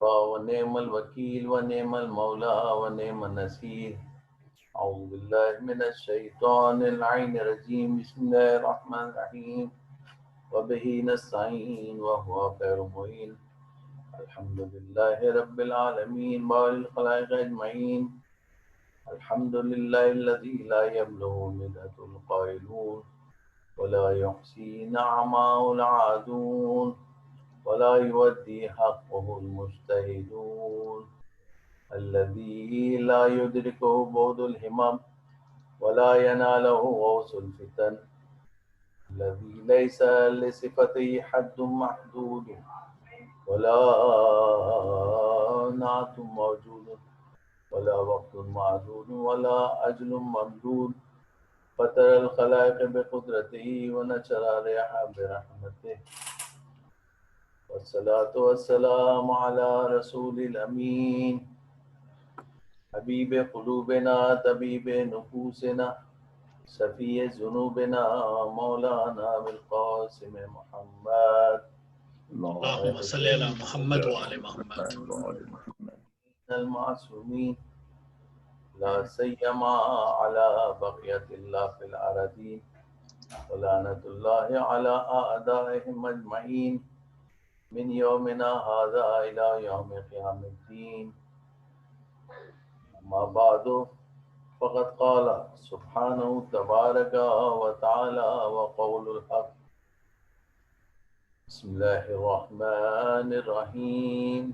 ونعم الوکیل ونعم المولا ونعم النصیر اعوذ باللہ من الشیطان اللعین الرجیم بسم اللہ الرحمن الرحیم وبہ نستعین وهو خیر معین الحمد للہ رب العالمین بارئ الخلائق اجمعین الحمد للہ الذی لا یبلغ مدحة القائلون ولا يحصي نعماء العادون ولا يودي حقه المجتهدون الذي لا يدركه بعد الهمم ولا يناله غوث الفتن الذي ليس لصفته حد محدود ولا نعت موجود ولا وقت معدود ولا أجل ممدود فطر الخلائق بقدرته ونشر الرياح برحمته والصلاة والسلام على رسول الأمين حبيب قلوبنا طبيب نفوسنا شفيع ذنوبنا مولانا بالقاسم محمد اللهم صل على محمد وعلى محمد المعصومين لا سيما على بقية الله في الأراضين ولعنة الله على أعدائهم أجمعين من يومنا هذا إلى يوم قيام الدين أما بعد فقد قال سبحانه تبارك وتعالى وقول الحق بسم الله الرحمن الرحيم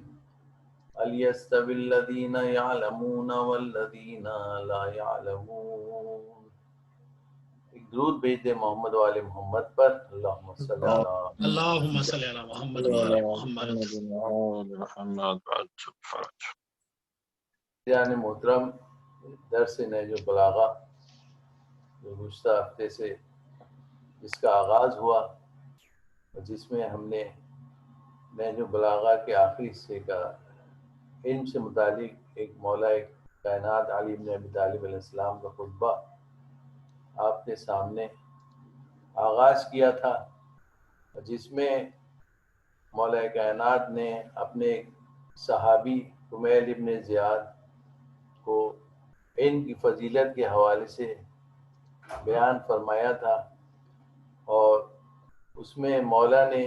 هل يستوي الذين يعلمون والذين لا يعلمون. ایک درود بھیج دے محمد والے محمد پر. اللہم صلی علی محمد وعلی محمد. یعنی محترم، درس نہج البلاغہ جو گزشتہ ہفتے سے جس کا آغاز ہوا، جس میں ہم نے نہج البلاغہ کے آخری حصے کا علم سے متعلق ایک مولا کائنات علی بن ابی طالب علیہ السلام کا خطبہ آپ کے سامنے آغاز کیا تھا، جس میں مولا کائنات نے اپنے صحابی حمیل ابن زیاد کو علم کی فضیلت کے حوالے سے بیان فرمایا تھا، اور اس میں مولا نے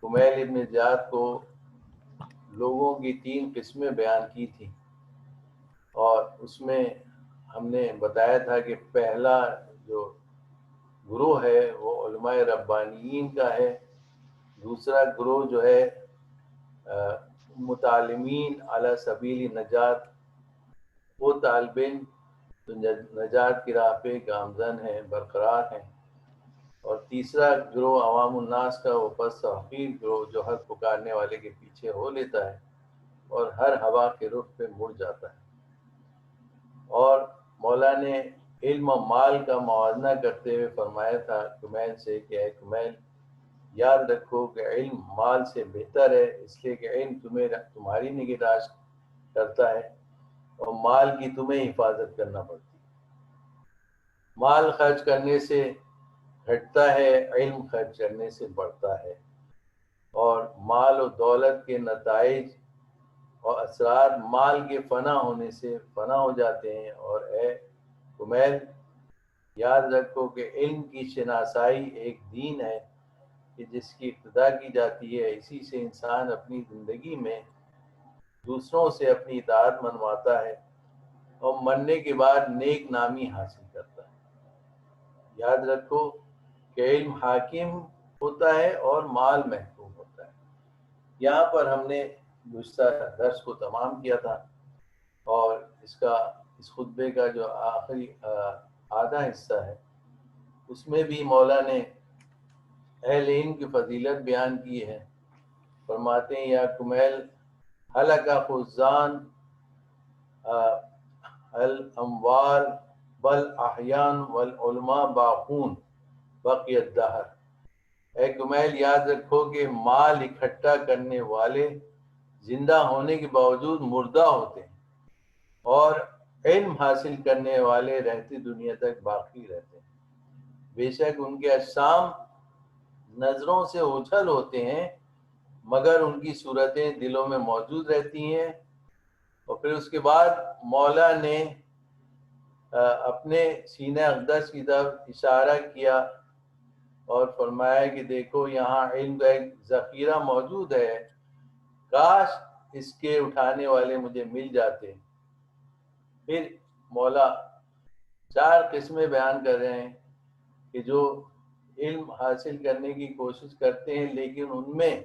حمیل ابن زیاد کو لوگوں کی 3 قسمیں بیان کی تھی، اور اس میں ہم نے بتایا تھا کہ پہلا جو گروہ ہے وہ علماء ربانیین کا ہے، دوسرا گروہ جو ہے متعلمین علی سبیل نجات، وہ طالب علم جو نجات کی راہ پہ گامزن ہیں، برقرار ہیں، اور تیسرا گروہ عوام الناس کا، وہ پس حقیر گروہ جو حق پکارنے والے کے پیچھے ہو لیتا ہے اور ہر ہوا کے رخ پہ مڑ جاتا ہے. اور مولا نے علم و مال کا موازنہ کرتے ہوئے فرمایا تھا کمیل سے کہ اے کمیل، یاد رکھو کہ علم مال سے بہتر ہے، اس لیے کہ علم تمہاری نگہداشت کرتا ہے اور مال کی تمہیں حفاظت کرنا پڑتی ہے. مال خرچ کرنے سے گھٹتا ہے، علم خرچ کرنے سے بڑھتا ہے، اور مال و دولت کے نتائج اور اثرات مال کے فنا ہونے سے فنا ہو جاتے ہیں. اور اے کمیل، یاد رکھو کہ علم کی شناسائی ایک دین ہے کہ جس کی ابتدا کی جاتی ہے، اسی سے انسان اپنی زندگی میں دوسروں سے اپنی اطاعت منواتا ہے، اور مرنے کے بعد نیک نامی حاصل کرتا ہے۔ یاد رکھو کہ علم حاکم ہوتا ہے اور مال محکوم ہوتا ہے۔ یہاں پر ہم نے گزشتہ درس کو تمام کیا تھا، اور اس خطبے کا جو آخری آدھا حصہ ہے اس میں بھی مولا نے اہل علم کی فضیلت بیان کی ہے۔ فرماتے ہیں یا کمیل ہلک خزان الاموال بل احیان والعلماء باقون بقی الدہر۔ اے کمیل یاد رکھو کہ مال اکٹھا کرنے والے زندہ ہونے کے باوجود مردہ ہوتے ہیں، اور علم حاصل کرنے والے رہتی دنیا تک باقی رہتے ہیں۔ بے شک ان کے اجسام نظروں سے اوجھل ہوتے ہیں مگر ان کی صورتیں دلوں میں موجود رہتی ہیں۔ اور پھر اس کے بعد مولا نے اپنے سینہ اقدس کی طرف اشارہ کیا اور فرمایا کہ دیکھو یہاں علم کا ایک ذخیرہ موجود ہے، کاش اس کے اٹھانے والے مجھے مل جاتے۔ پھر مولا 4 قسمیں بیان کر رہے ہیں کہ جو علم حاصل کرنے کی کوشش کرتے ہیں، لیکن ان میں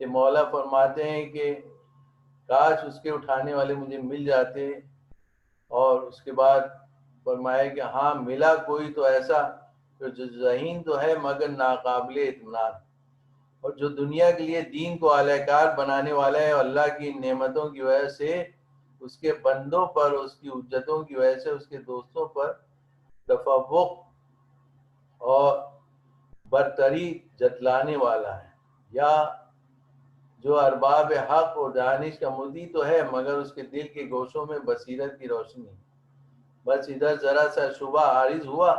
کہ مولا فرماتے ہیں کہ کاش اس کے اٹھانے والے مجھے مل جاتے، اور اس کے بعد فرمایا کہ ہاں ملا کوئی تو ایسا جو ذہین تو ہے مگر ناقابل اطمینان، اور جو دنیا کے لیے دین کو اعلی کار بنانے والا ہے، اور اللہ کی نعمتوں کی وجہ سے اس کے بندوں پر، اس کی حجتوں کی وجہ سے اس کے دوستوں پر تفوق اور برتری جتلانے والا ہے۔ یا جو ارباب حق اور دانش کا مدعی تو ہے مگر اس کے دل کے گوشوں میں بصیرت کی روشنی، بس ادھر ذرا سا شبہ عارض ہوا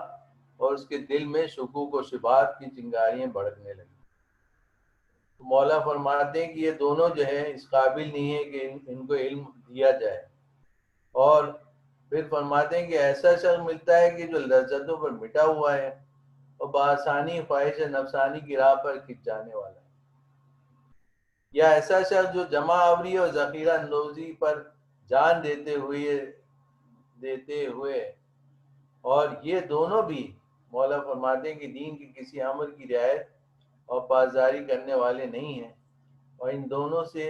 اور اس کے دل میں شکوک و شبہات کی چنگاریاں بھڑکنے لگی۔ مولا فرماتے ہیں کہ یہ دونوں جو ہے اس قابل نہیں ہے کہ ان کو علم دیا جائے، اور پھر فرماتے ہیں کہ ایسا شخص ملتا ہے کہ جو لذتوں پر مٹا ہوا ہے اور بآسانی خواہش نفسانی کی راہ پر کھنچ جانے والا ہے، یا ایسا شخص جو جمع آوری اور ذخیرہ اندوزی پر جان دیتے ہوئے اور یہ دونوں بھی مولا فرماتے ہیں کہ دین کے کسی امر کی رعایت اور پاسداری کرنے والے نہیں ہیں، اور ان دونوں سے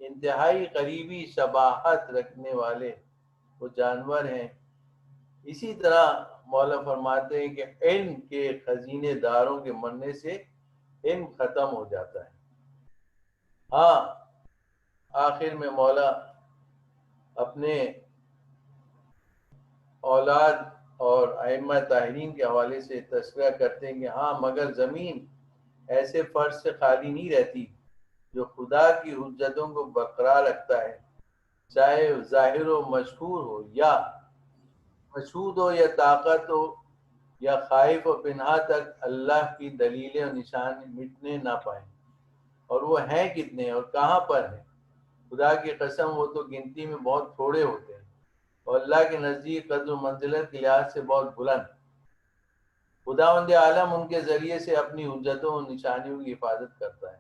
انتہائی قریبی شباہت رکھنے والے وہ جانور ہیں۔ اسی طرح مولا فرماتے ہیں کہ علم کے خزینے داروں کے مرنے سے علم ختم ہو جاتا ہے۔ ہاں آخر میں مولا اپنے اولاد اور ائمہ طاہرین کے حوالے سے تذکرہ کرتے ہیں کہ ہاں مگر زمین ایسے فرض سے خالی نہیں رہتی جو خدا کی حجتوں کو برقرار رکھتا ہے، چاہے ظاہر و مشہور ہو یا مشہود ہو یا طاقت ہو یا خائف و پنہا تک اللہ کی دلیلیں اور نشان مٹنے نہ پائیں۔ اور وہ ہیں کتنے اور کہاں پر ہیں؟ خدا کی قسم وہ تو گنتی میں بہت تھوڑے ہوتے ہیں، اور اللہ کے نزدیک قدر و منزلت کے لحاظ سے بہت بلند۔ خداوند عالم ان کے ذریعے سے اپنی حجتوں اور نشانیوں کی حفاظت کرتا ہے،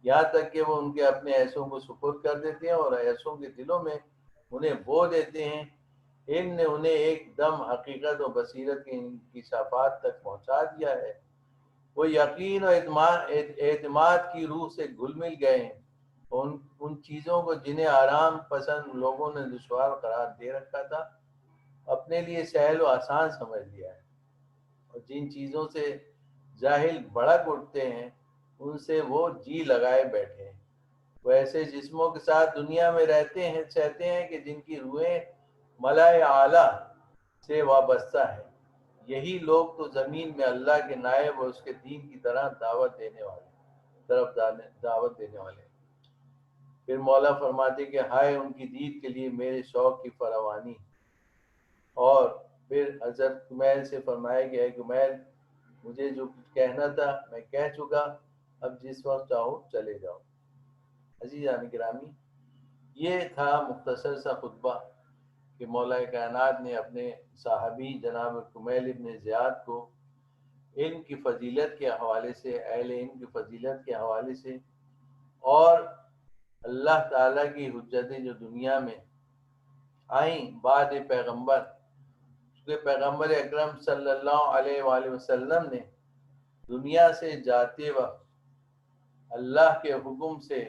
یہاں تک کہ وہ ان کے اپنے ایسوں کو سپرد کر دیتے ہیں اور ایسوں کے دلوں میں انہیں بو دیتے ہیں۔ علم نے انہیں ایک دم حقیقت و بصیرت کے انکشافات تک پہنچا دیا ہے، وہ یقین و اعتماد کی روح سے گھل مل گئے ہیں، اور ان چیزوں کو جنہیں آرام پسند لوگوں نے دشوار قرار دے رکھا تھا اپنے لیے سہل و آسان سمجھ لیا ہے، اور جن چیزوں سے جاہل بھڑک اٹھتے ہیں ان سے وہ جی لگائے بیٹھے ہیں۔ وہ ایسے جسموں کے ساتھ دنیا میں رہتے ہیں چہتے ہیں کہ جن کی روحیں ملائے اعلیٰ سے وابستہ ہیں، یہی لوگ تو زمین میں اللہ کے نائب اور اس کے دین کی طرف دعوت دینے والے۔ پھر مولا فرماتے کہ ہائے ان کی دید کے لیے میرے شوق کی فراوانی۔ اور پھر حضرت کمیل سے فرمایا کہ اے کمیل مجھے جو کچھ کہنا تھا میں کہہ چکا، اب جس وقت چاہو چلے جاؤ۔ عزیزان گرامی، یہ تھا مختصر سا خطبہ کہ مولا کائنات نے اپنے صحابی جناب کمیل ابن زیاد کو علم کی فضیلت کے حوالے سے، اہل علم کی فضیلت کے حوالے سے، اور اللہ تعالیٰ کی حجتیں جو دنیا میں آئیں بعد پیغمبر، کہ پیغمبر اکرم صلی اللہ علیہ وآلہ وسلم نے دنیا سے جاتے وقت اللہ کے حکم سے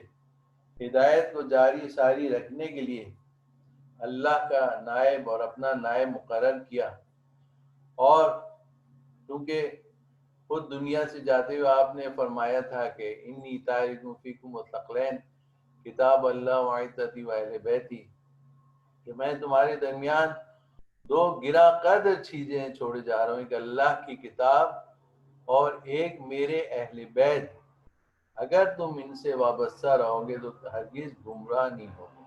ہدایت کو جاری ساری رکھنے کے لیے اللہ کا نائب اور اپنا نائب مقرر کیا، اور کیونکہ خود دنیا سے جاتے ہوئے آپ نے فرمایا تھا کہ انی تارک فیکم الثقلین کتاب اللہ وعزتی واہل بیتی، کہ میں تمہارے درمیان دو گراں قدر چیزیں چھوڑے جا رہا ہوں، ایک اللہ کی کتاب اور ایک میرے اہل بیت، اگر تم ان سے وابستہ رہو گے تو ہرگز گمراہ نہیں ہوگے،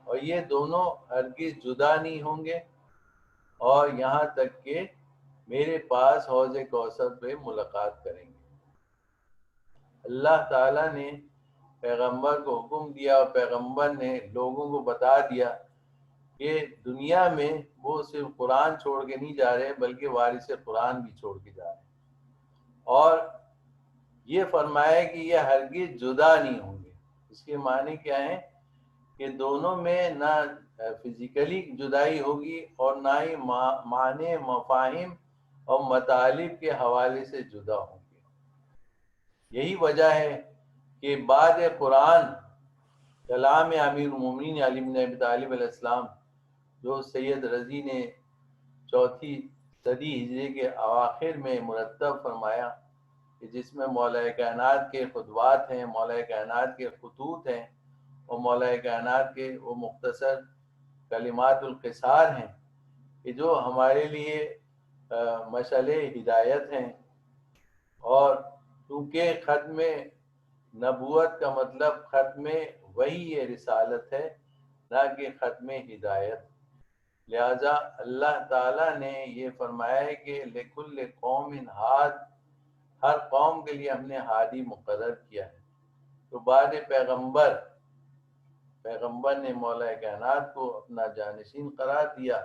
اور یہ دونوں ہرگز جدا نہیں ہوں گے، اور یہاں تک کہ میرے پاس حوض کوثر پہ ملاقات کریں گے۔ اللہ تعالیٰ نے پیغمبر کو حکم دیا اور پیغمبر نے لوگوں کو بتا دیا کہ دنیا میں وہ صرف قرآن چھوڑ کے نہیں جا رہے بلکہ وارث قرآن بھی چھوڑ کے جا رہے ہیں، اور یہ فرمایا کہ یہ ہرگز جدا نہیں ہوں گے۔ اس کے معنی کیا ہیں کہ دونوں میں نہ فزیکلی جدائی ہوگی اور نہ ہی معنی، مفاہیم اور مطالب کے حوالے سے جدا ہوں گے۔ یہی وجہ ہے کہ بعد قرآن کلام امیر المومنین علی بن ابی طالب علیہ السلام، جو سید رضی نے 4 صدی ہجری کے اواخر میں مرتب فرمایا، کہ جس میں مولا کائنات کے خطبات ہیں، مولا کائنات کے خطوط ہیں، اور مولا کائنات کے وہ مختصر کلمات القصار ہیں، کہ جو ہمارے لیے مشعل ہدایت ہیں، اور کیونکہ ختم نبوت کا مطلب ختم وحی رسالت ہے، نہ کہ ختم ہدایت، لہذا اللہ تعالیٰ نے یہ فرمایا ہے کہ لکل قوم ہاد، ہر قوم کے لیے ہم نے ہادی مقرر کیا ہے۔ تو بعد پیغمبر نے مولا کائنات کو اپنا جانشین قرار دیا،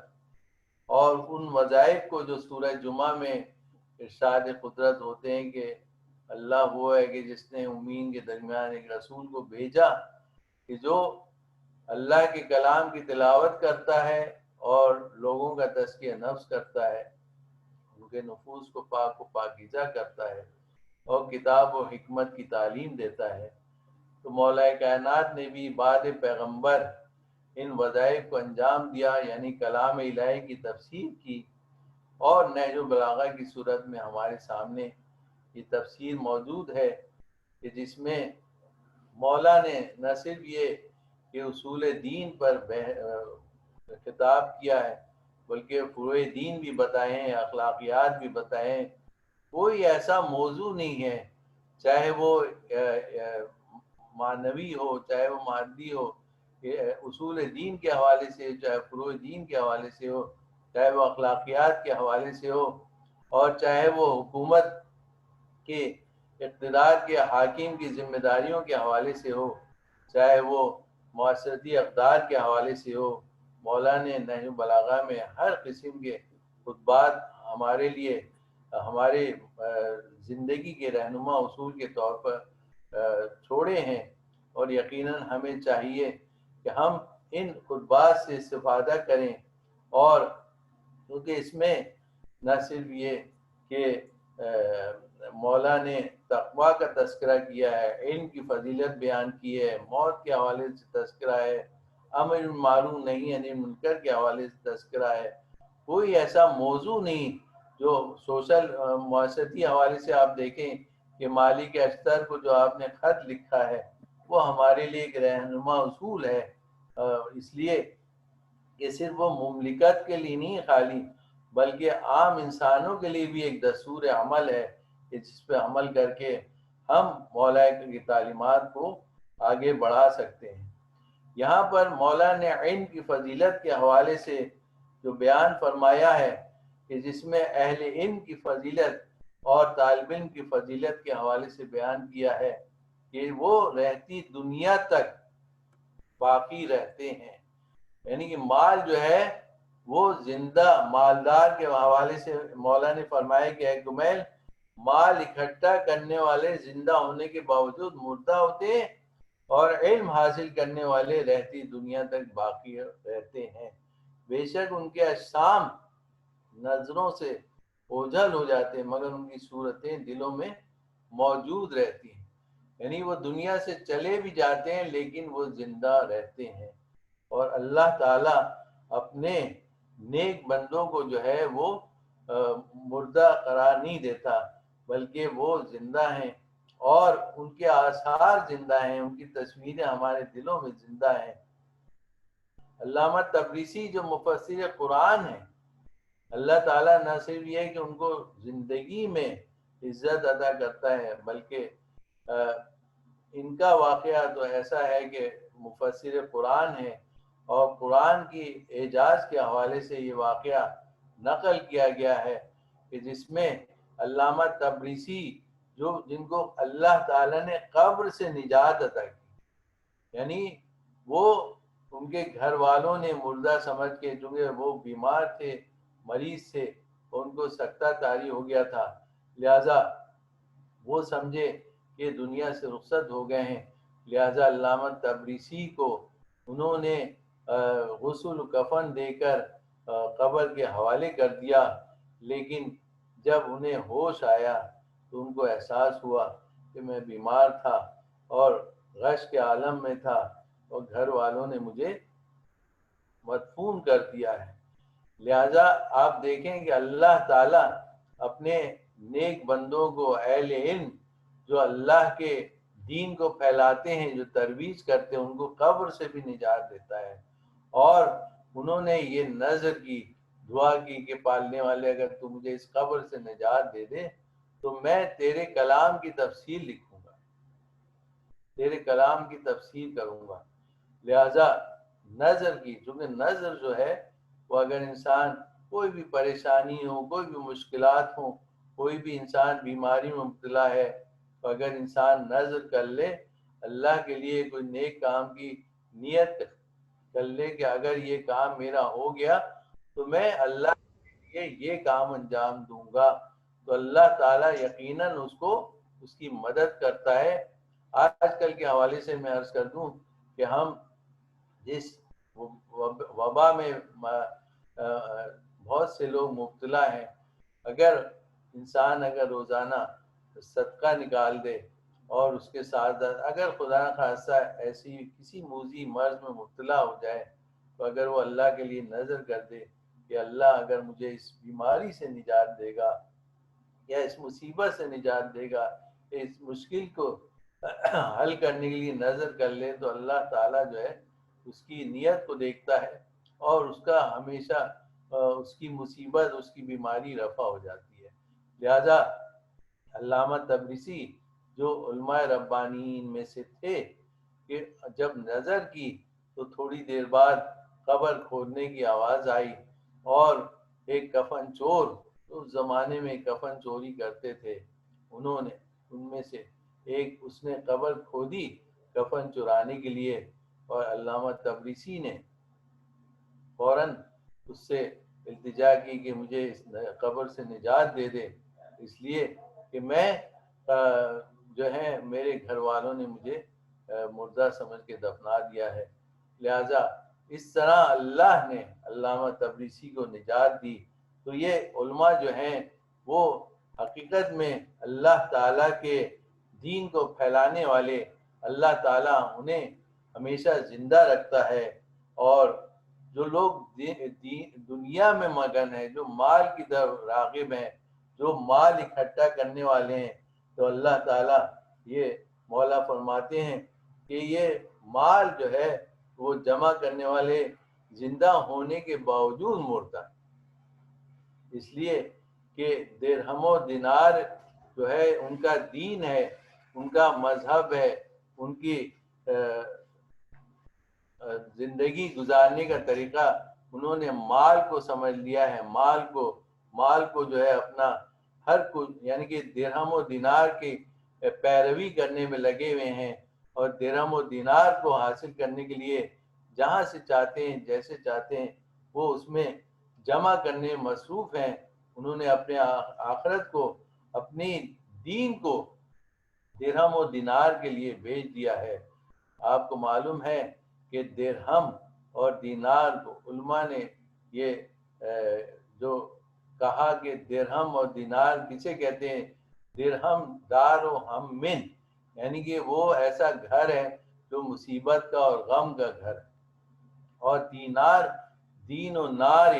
اور ان وظائف کو جو سورہ جمعہ میں ارشاد قدرت ہوتے ہیں کہ اللہ وہ ہے کہ جس نے امین کے درمیان ایک رسول کو بھیجا کہ جو اللہ کے کلام کی تلاوت کرتا ہے اور لوگوں کا تزکیہ نفس کرتا ہے، ان کے نفوس کو پاک و پاکیزہ کرتا ہے، اور کتاب و حکمت کی تعلیم دیتا ہے۔ تو مولا کائنات نے بھی بعد پیغمبر ان وظائف کو انجام دیا، یعنی کلام الہی کی تفسیر کی، اور نہج البلاغہ کی صورت میں ہمارے سامنے یہ تفسیر موجود ہے، کہ جس میں مولا نے نہ صرف یہ کہ اصول دین پر خطاب کیا ہے بلکہ فروع دین بھی بتائے ہیں، اخلاقیات بھی بتائے ہیں۔ کوئی ایسا موضوع نہیں ہے، چاہے وہ معنوی ہو چاہے وہ مادی ہو، کہ اصول دین کے حوالے سے، چاہے فروع دین کے حوالے سے ہو، چاہے وہ اخلاقیات کے حوالے سے ہو، اور چاہے وہ حکومت کے اقتدار کے حاکم کی ذمہ داریوں کے حوالے سے ہو، چاہے وہ معاشرتی اقدار کے حوالے سے ہو، مولا نے نہج البلاغہ میں ہر قسم کے خطبات ہمارے لیے، ہمارے زندگی کے رہنما اصول کے طور پر چھوڑے ہیں، اور یقیناً ہمیں چاہیے کہ ہم ان خطبات سے استفادہ کریں، اور کیونکہ اس میں نہ صرف یہ کہ مولا نے تقویٰ کا تذکرہ کیا ہے، علم کی فضیلت بیان کی ہے، موت کے حوالے سے تذکرہ ہے، امر بالمعروف نہی عن المنکر کے حوالے سے تذکرہ ہے۔ کوئی ایسا موضوع نہیں جو سوشل معاشرتی حوالے سے آپ دیکھیں کہ مالک اشتر کو جو آپ نے خط لکھا ہے وہ ہمارے لیے ایک رہنما اصول ہے، اس لیے کہ صرف وہ مملکت کے لیے نہیں خالی بلکہ عام انسانوں کے لیے بھی ایک دستور عمل ہے، کہ جس پہ عمل کر کے ہم مولا کی تعلیمات کو آگے بڑھا سکتے ہیں۔ یہاں پر مولا نے علم کی فضیلت کے حوالے سے جو بیان فرمایا ہے، کہ جس میں اہل علم کی فضیلت اور طالب علم کی فضیلت کے حوالے سے بیان کیا ہے کہ وہ رہتی دنیا تک باقی رہتے ہیں، یعنی کہ مال جو ہے وہ زندہ مالدار کے حوالے سے مولا نے فرمایا کہ اے گمیل، مال اکٹھا کرنے والے زندہ ہونے کے باوجود مردہ ہوتے ہیں، اور علم حاصل کرنے والے رہتی دنیا تک باقی رہتے ہیں۔ بے شک ان کے اجسام نظروں سے اوجھل ہو جاتے ہیں مگر ان کی صورتیں دلوں میں موجود رہتی ہیں، یعنی وہ دنیا سے چلے بھی جاتے ہیں لیکن وہ زندہ رہتے ہیں۔ اور اللہ تعالیٰ اپنے نیک بندوں کو جو ہے وہ مردہ قرار نہیں دیتا، بلکہ وہ زندہ ہیں اور ان کے آثار زندہ ہیں، ان کی تصویریں ہمارے دلوں میں زندہ ہیں۔ علامہ تبریسی جو مفسر قرآن ہیں، اللہ تعالیٰ نہ صرف یہ ہے کہ ان کو زندگی میں عزت ادا کرتا ہے، بلکہ ان کا واقعہ تو ایسا ہے کہ مفسر قرآن ہے اور قرآن کی اعجاز کے حوالے سے یہ واقعہ نقل کیا گیا ہے کہ جس میں علامہ تبریسی جن کو اللہ تعالیٰ نے قبر سے نجات عطا کی، یعنی وہ ان کے گھر والوں نے مردہ سمجھ کے، چونکہ وہ بیمار تھے، مریض تھے، ان کو سکتہ طاری ہو گیا تھا، لہذا وہ سمجھے کہ دنیا سے رخصت ہو گئے ہیں، لہذا علامہ تبریسی کو انہوں نے غسل کفن دے کر قبر کے حوالے کر دیا۔ لیکن جب انہیں ہوش آیا تو ان کو احساس ہوا کہ میں بیمار تھا اور غش کے عالم میں تھا اور گھر والوں نے مجھے مدفون کر دیا ہے۔ لہذا آپ دیکھیں کہ اللہ تعالیٰ اپنے نیک بندوں کو، اہل علم جو اللہ کے دین کو پھیلاتے ہیں، جو ترویج کرتے ہیں، ان کو قبر سے بھی نجات دیتا ہے۔ اور انہوں نے یہ نذر کی، دعا کی کہ پالنے والے اگر تو مجھے اس قبر سے نجات دے دے تو میں تیرے کلام کی تفسیر لکھوں گا، تیرے کلام کی تفسیر کروں گا۔ لہذا نظر کی، چونکہ نظر جو ہے وہ اگر انسان کوئی بھی پریشانی ہو، کوئی بھی مشکلات ہوں، کوئی بھی انسان بیماری میں مبتلا ہے، تو اگر انسان نظر کر لے، اللہ کے لیے کوئی نیک کام کی نیت کر لے کہ اگر یہ کام میرا ہو گیا تو میں اللہ کے لیے یہ کام انجام دوں گا، تو اللہ تعالیٰ یقیناً اس کو اس کی مدد کرتا ہے۔ آج کل کے حوالے سے میں عرض کر دوں کہ ہم جس وبا میں بہت سے لوگ مبتلا ہیں، اگر انسان روزانہ صدقہ نکال دے اور اس کے ساتھ اگر خدا نخواستہ ایسی کسی موذی مرض میں مبتلا ہو جائے تو اگر وہ اللہ کے لیے نذر کر دے کہ اللہ اگر مجھے اس بیماری سے نجات دے گا یا اس مصیبت سے نجات دے گا، اس مشکل کو حل کرنے کے لیے نظر کر لے، تو اللہ تعالیٰ جو ہے اس کی نیت کو دیکھتا ہے اور اس کا ہمیشہ اس کی مصیبت، اس کی بیماری رفع ہو جاتی ہے۔ لہذا علامہ تبریسی جو علماء ربانیین میں سے تھے کہ جب نظر کی تو تھوڑی دیر بعد قبر کھودنے کی آواز آئی اور ایک کفن چور، اس زمانے میں کفن چوری کرتے تھے، انہوں نے ان میں سے ایک، اس نے قبر کھودی کفن چرانے کے لیے، اور علامہ تبریسی نے فوراً اس سے التجا کی کہ مجھے اس قبر سے نجات دے دے، اس لیے کہ میں جو ہے میرے گھر والوں نے مجھے مردہ سمجھ کے دفنا دیا ہے۔ لہذا اس طرح اللہ نے علامہ تبریسی کو نجات دی۔ تو یہ علماء جو ہیں وہ حقیقت میں اللہ تعالیٰ کے دین کو پھیلانے والے، اللہ تعالیٰ انہیں ہمیشہ زندہ رکھتا ہے، اور جو لوگ دنیا میں مگن ہیں، جو مال کی طرف راغب ہیں، جو مال اکٹھا کرنے والے ہیں، تو اللہ تعالیٰ یہ مولا فرماتے ہیں کہ یہ مال جو ہے وہ جمع کرنے والے زندہ ہونے کے باوجود مرتا ہے، اس لیے کہ درہم و دینار جو ہے ان کا دین ہے، ان کا مذہب ہے، ان کی زندگی گزارنے کا طریقہ، انہوں نے مال کو سمجھ لیا ہے، مال کو جو ہے اپنا ہر کچھ، یعنی کہ درہم و دینار کی پیروی کرنے میں لگے ہوئے ہیں، اور درہم و دینار کو حاصل کرنے کے لیے جہاں سے چاہتے ہیں، جیسے چاہتے ہیں، وہ اس میں جمع کرنے میں مصروف ہیں۔ انہوں نے اپنے آخرت کو، اپنی دین کو درہم و دینار کے لیے بیچ دیا ہے۔ آپ کو معلوم ہے کہ درہم اور دینار کو علماء نے یہ جو کہا کہ درہم اور دینار کسے کہتے ہیں؟ درہم دار و ہم من، یعنی کہ وہ ایسا گھر ہے جو مصیبت کا اور غم کا گھر ہے، اور دینار دین و نار،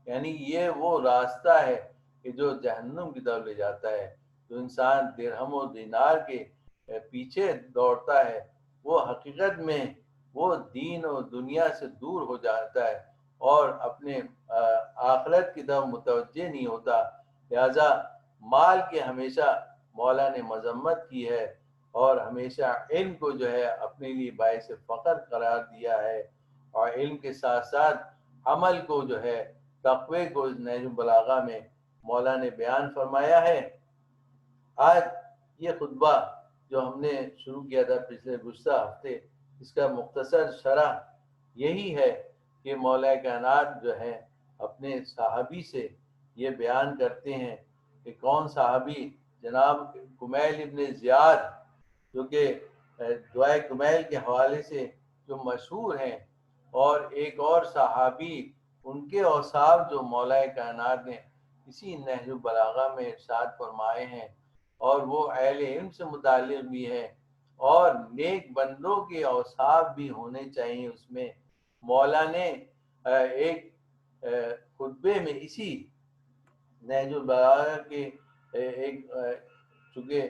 یعنی یہ وہ راستہ ہے کہ جو جہنم کی طرف لے جاتا ہے۔ جو انسان درہم و دینار کے پیچھے دوڑتا ہے وہ حقیقت میں وہ دین و دنیا سے دور ہو جاتا ہے اور اپنے آخرت کی طرف متوجہ نہیں ہوتا۔ لہذا مال کے ہمیشہ مولا نے مذمت کی ہے اور ہمیشہ علم کو جو ہے اپنے لیے باعث فخر قرار دیا ہے، اور علم کے ساتھ ساتھ عمل کو جو ہے تقوی کو نہج البلاغہ میں مولا نے بیان فرمایا ہے۔ آج یہ خطبہ جو ہم نے شروع کیا تھا پچھلے گزشتہ ہفتے، اس کا مختصر شرح یہی ہے کہ مولا کائنات جو ہے اپنے صحابی سے یہ بیان کرتے ہیں کہ کون صحابی؟ جناب کمیل ابن زیاد، جو کہ دعائے کمیل کے حوالے سے جو مشہور ہیں، اور ایک اور صحابی ان کے اوصاف جو مولا کائنات نے اسی نہج البلاغہ میں ارشاد فرمائے ہیں، اور وہ اہل علم سے متعلق بھی ہے، اور نیک بندوں کے اوصاف بھی ہونے چاہیے اس میں۔ مولا نے ایک خطبے میں اسی نہج البلاغہ کے ایک چونکہ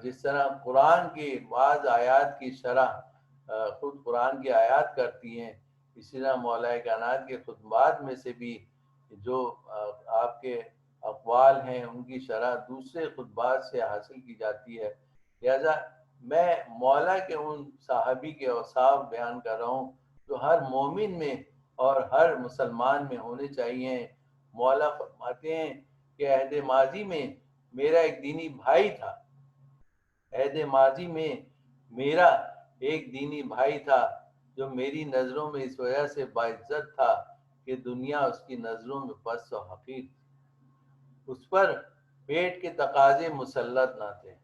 جس طرح قرآن کے بعض آیات کی شرح خود قرآن کی آیات کرتی ہیں، اسی طرح مولا کائنات کے خطبات میں سے بھی جو آپ کے اقوال ہیں ان کی شرح دوسرے خطبات سے حاصل کی جاتی ہے۔ لہذا میں مولا کے ان صحابی کے اوصاف بیان کر رہا ہوں جو ہر مومن میں اور ہر مسلمان میں ہونے چاہیے۔ مولا فرماتے ہیں کہ عہد ماضی میں میرا ایک دینی بھائی تھا، عہد ماضی میں میرا ایک دینی بھائی تھا جو میری نظروں میں اس وجہ سے باعزت تھا کہ دنیا اس کی نظروں میں پست و حقیر تھی، اس پر پیٹ کے تقاضے مسلط نہ تھے،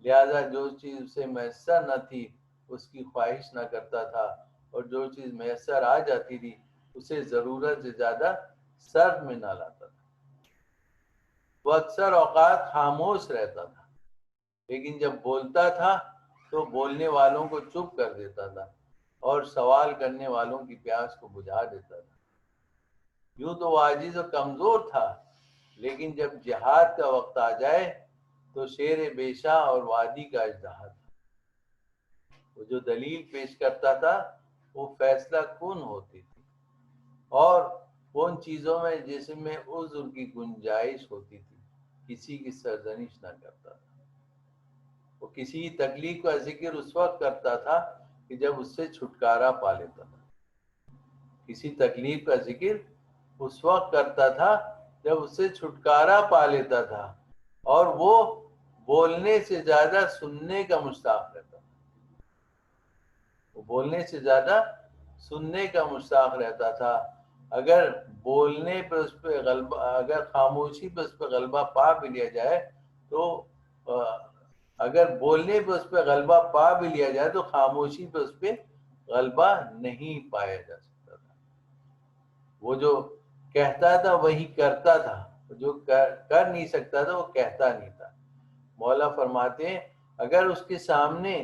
لہذا جو چیز اسے میسر نہ تھی اس کی خواہش نہ کرتا تھا، اور جو چیز میسر آ جاتی تھی اسے ضرورت سے زیادہ صرف میں نہ لاتا تھا۔ وہ اکثر اوقات خاموش رہتا تھا، لیکن جب بولتا تھا تو بولنے والوں کو چپ کر دیتا تھا اور سوال کرنے والوں کی پیاس کو بجھا دیتا تھا۔ یوں تو وہ عاجز و کمزور تھا، لیکن جب جہاد کا وقت آ جائے تو شیر بیشا اور وادی کا اژدہا تھا۔ وہ جو دلیل پیش کرتا تھا وہ فیصلہ کن ہوتی تھی، اور ان چیزوں میں جس میں عذر کی گنجائش ہوتی تھی کسی کی سرزنش نہ کرتا تھا۔ وہ کسی تکلیف کا ذکر اس وقت کرتا تھا کہ جب اس سے چھٹکارا پا لیتا تھا، کسی تکلیف کا ذکر اس وقت کرتا تھا جب اس سے چھٹکارا پا لیتا تھا، اور وہ بولنے سے زیادہ سننے کا مشتاق رہتا تھا، وہ بولنے سے زیادہ سننے کا مشتاق رہتا تھا۔ اگر بولنے پہ اس پہ غلبہ، اگر خاموشی پہ اس پہ غلبہ پا بھی لیا جائے تو اگر بولنے پہ اس پہ غلبہ پا بھی لیا جائے تو خاموشی پہ اس پہ غلبہ نہیں پایا جا سکتا تھا۔ وہ جو کہتا تھا وہی کرتا تھا، جو کر نہیں سکتا تھا وہ کہتا نہیں تھا۔ مولا فرماتے ہیں اگر اس کے سامنے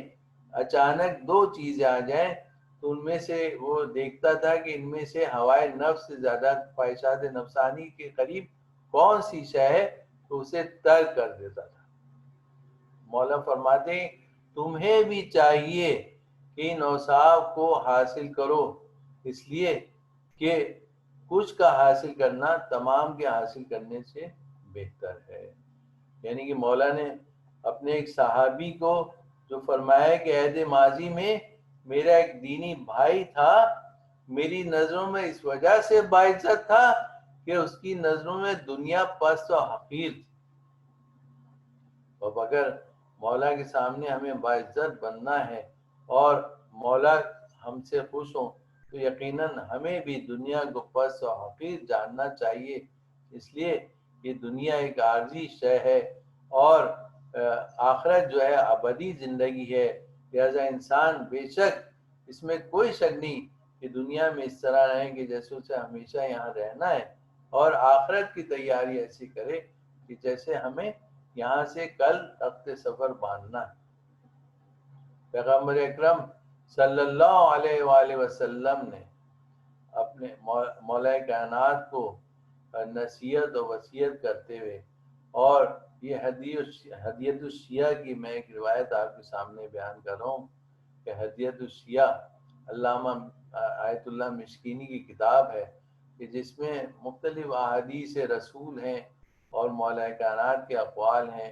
اچانک دو چیزیں آ جائیں تو ان میں سے وہ دیکھتا تھا کہ ان میں سے ہوائے نفس سے زیادہ خواہشات نفسانی کے قریب کون سی شے ہے تو اسے ترک کر دیتا تھا۔ مولا فرماتے ہیں تمہیں بھی چاہیے کہ ان اوصاف کو حاصل کرو، اس لیے کہ کچھ کا حاصل کرنا تمام کے حاصل کرنے سے بہتر ہے۔ یعنی کہ مولا نے اپنے ایک صحابی کو جو فرمایا کہ عہد ماضی میں میرا ایک دینی بھائی تھا، میری نظروں میں اس وجہ سے باعزت تھا کہ اس کی نظروں میں دنیا پست و حقیر تھی۔ اب اگر مولا کے سامنے ہمیں باعزت بننا ہے اور مولا ہم سے خوش ہوں تو یقیناً ہمیں بھی دنیا کو پست و حقیر جاننا چاہیے، اس لیے یہ دنیا ایک عارضی شے ہے اور آخرت جو ہے ابدی زندگی ہے۔ لہذا انسان بے شک اس میں کوئی شک نہیں کہ دنیا میں اس طرح رہیں کہ جیسے اسے ہمیشہ یہاں رہنا ہے، اور آخرت کی تیاری ایسی کرے کہ جیسے ہمیں یہاں سے کل تخت سفر باندھنا ہے۔ پیغمبر اکرم صلی اللہ علیہ وآلہ وسلم نے اپنے مولا کائنات کو نصیحت و وصیت کرتے ہوئے، اور یہ ہدیت الشیعہ کی میں ایک روایت آپ کے سامنے بیان کر رہا ہوں کہ ہدیت الشیعہ علامہ آیت اللہ مشکینی کی کتاب ہے کہ جس میں مختلف احادیث رسول ہیں اور مولا کائنات کے اقوال ہیں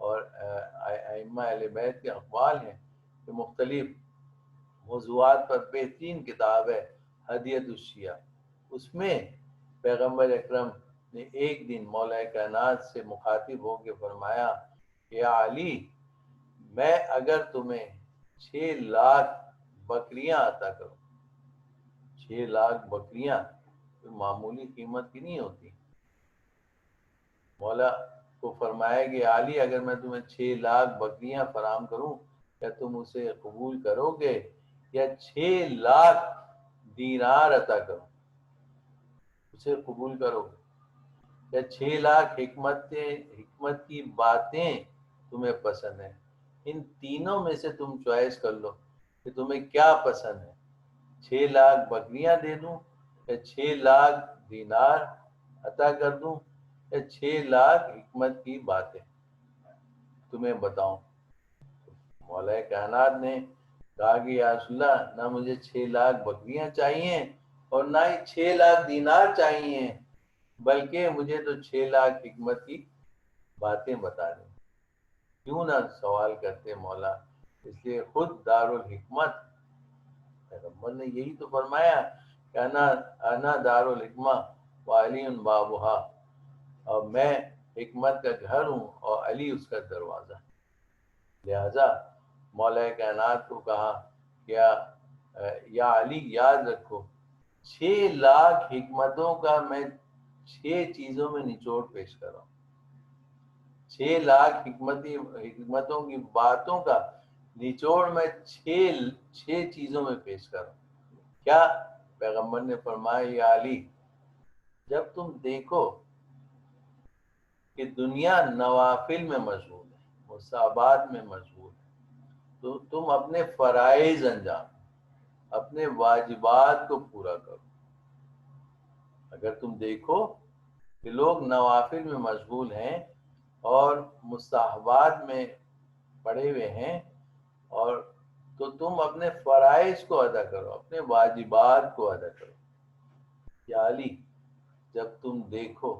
اور ائمہ اہل بیت کے اقوال ہیں، کہ مختلف موضوعات پر بہترین کتاب ہے ہدیت الشیعہ۔ اس میں پیغمبر اکرم نے ایک دن مولا کائنات سے مخاطب ہو کے فرمایا کہ یا علی، میں اگر تمہیں 6 لاکھ بکریاں عطا کروں، 6 لاکھ بکریاں کوئی معمولی قیمت کی نہیں ہوتی۔ مولا کو فرمایا کہ علی، اگر میں تمہیں 6 لاکھ بکریاں فراہم کروں، کیا تم اسے قبول کرو گے؟ یا 6 لاکھ دینار عطا کروں، اسے قبول کرو گے؟ یا 6 لاکھ حکمت کی باتیں تمہیں پسند ہیں؟ ان تینوں میں سے تم چوائس کر لو کہ تمہیں کیا پسند ہے، 6 لاکھ بکریاں دے دوں، یا 6 لاکھ دینار عطا کر دوں، یا 6 لاکھ حکمت کی باتیں تمہیں بتاؤں؟ مولا کائنات نے کہا کہ یا رسول اللہ، نہ مجھے 6 لاکھ بکریاں چاہیے اور نہ ہی 6 لاکھ دینار چاہیے، بلکہ مجھے تو 6 لاکھ حکمت کی باتیں بتا دیں۔ کیوں نہ سوال کرتے مولا، اس لیے خود دارالحکمت، پیغمبر نے یہی تو فرمایا کہ انا دارالحکمہ وعلی بابھا، اور میں حکمت کا گھر ہوں اور علی اس کا دروازہ۔ لہذا مولا کائنات کو کہا کہ یا علی، یاد رکھو 6 لاکھ حکمتوں کا میں 6 چیزوں میں نچوڑ پیش کر رہا ہوں، 6 لاکھ حکمتوں کی باتوں کا نچوڑ میں 6 چیزوں میں پیش کر رہا ہوں۔ کیا؟ پیغمبر نے فرمایا یا علی، جب تم دیکھو کہ دنیا نوافل میں مشغول ہے، مصابات میں مشغول ہے، تو تم اپنے فرائض انجام، اپنے واجبات کو پورا کرو۔ اگر تم دیکھو کہ لوگ نوافل میں مشغول ہیں اور مستحبات میں پڑے ہوئے ہیں، اور تو تم اپنے فرائض کو ادا کرو، اپنے واجبات کو ادا کرو۔ یا علی، جب تم دیکھو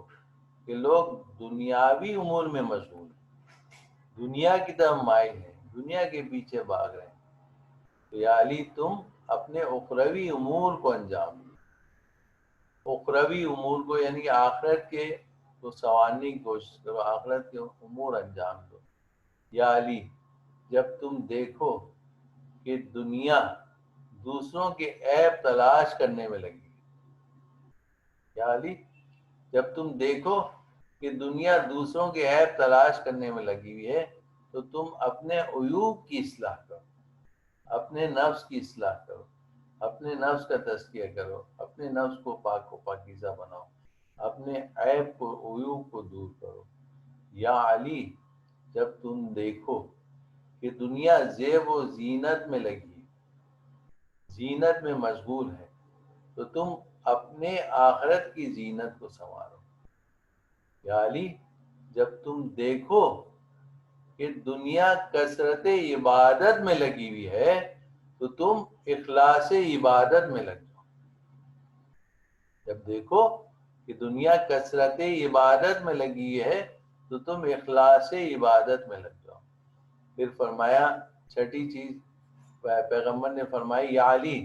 کہ لوگ دنیاوی امور میں مشغول ہیں، دنیا کی طرف مائل ہیں، دنیا کے پیچھے بھاگ رہے ہیں، تو یا علی تم اپنے اخروی امور کو انجام دو، اخروی امور کو یعنی آخرت کے تو سنوارنے کی کوشش کرو، آخرت کے امور انجام دو۔ یا علی، جب تم دیکھو کہ دنیا دوسروں کے عیب تلاش کرنے میں لگی، یا علی، جب تم دیکھو کہ دنیا دوسروں کے عیب تلاش کرنے میں لگی ہوئی ہے، تو تم اپنے عیوب کی اصلاح کرو، اپنے نفس کی اصلاح کرو، اپنے نفس کا تزکیہ کرو، اپنے نفس کو پاک و پاکیزہ بناؤ، اپنے عیب کو، عیوب کو دور کرو۔ یا علی، جب تم دیکھو کہ دنیا زیب و زینت میں لگی، زینت میں مشغول ہے، تو تم اپنے آخرت کی زینت کو سنوارو۔ یا علی، جب تم دیکھو کہ دنیا کثرت عبادت میں لگی ہوئی ہے، تو تم اخلاص عبادت میں لگ جاؤ۔ جب دیکھو کہ دنیا کثرت عبادت میں لگی ہے، تو تم اخلاص عبادت میں لگ جاؤ۔ پھر فرمایا 6ٹھی چیز پیغمبر نے فرمائی، یا علی،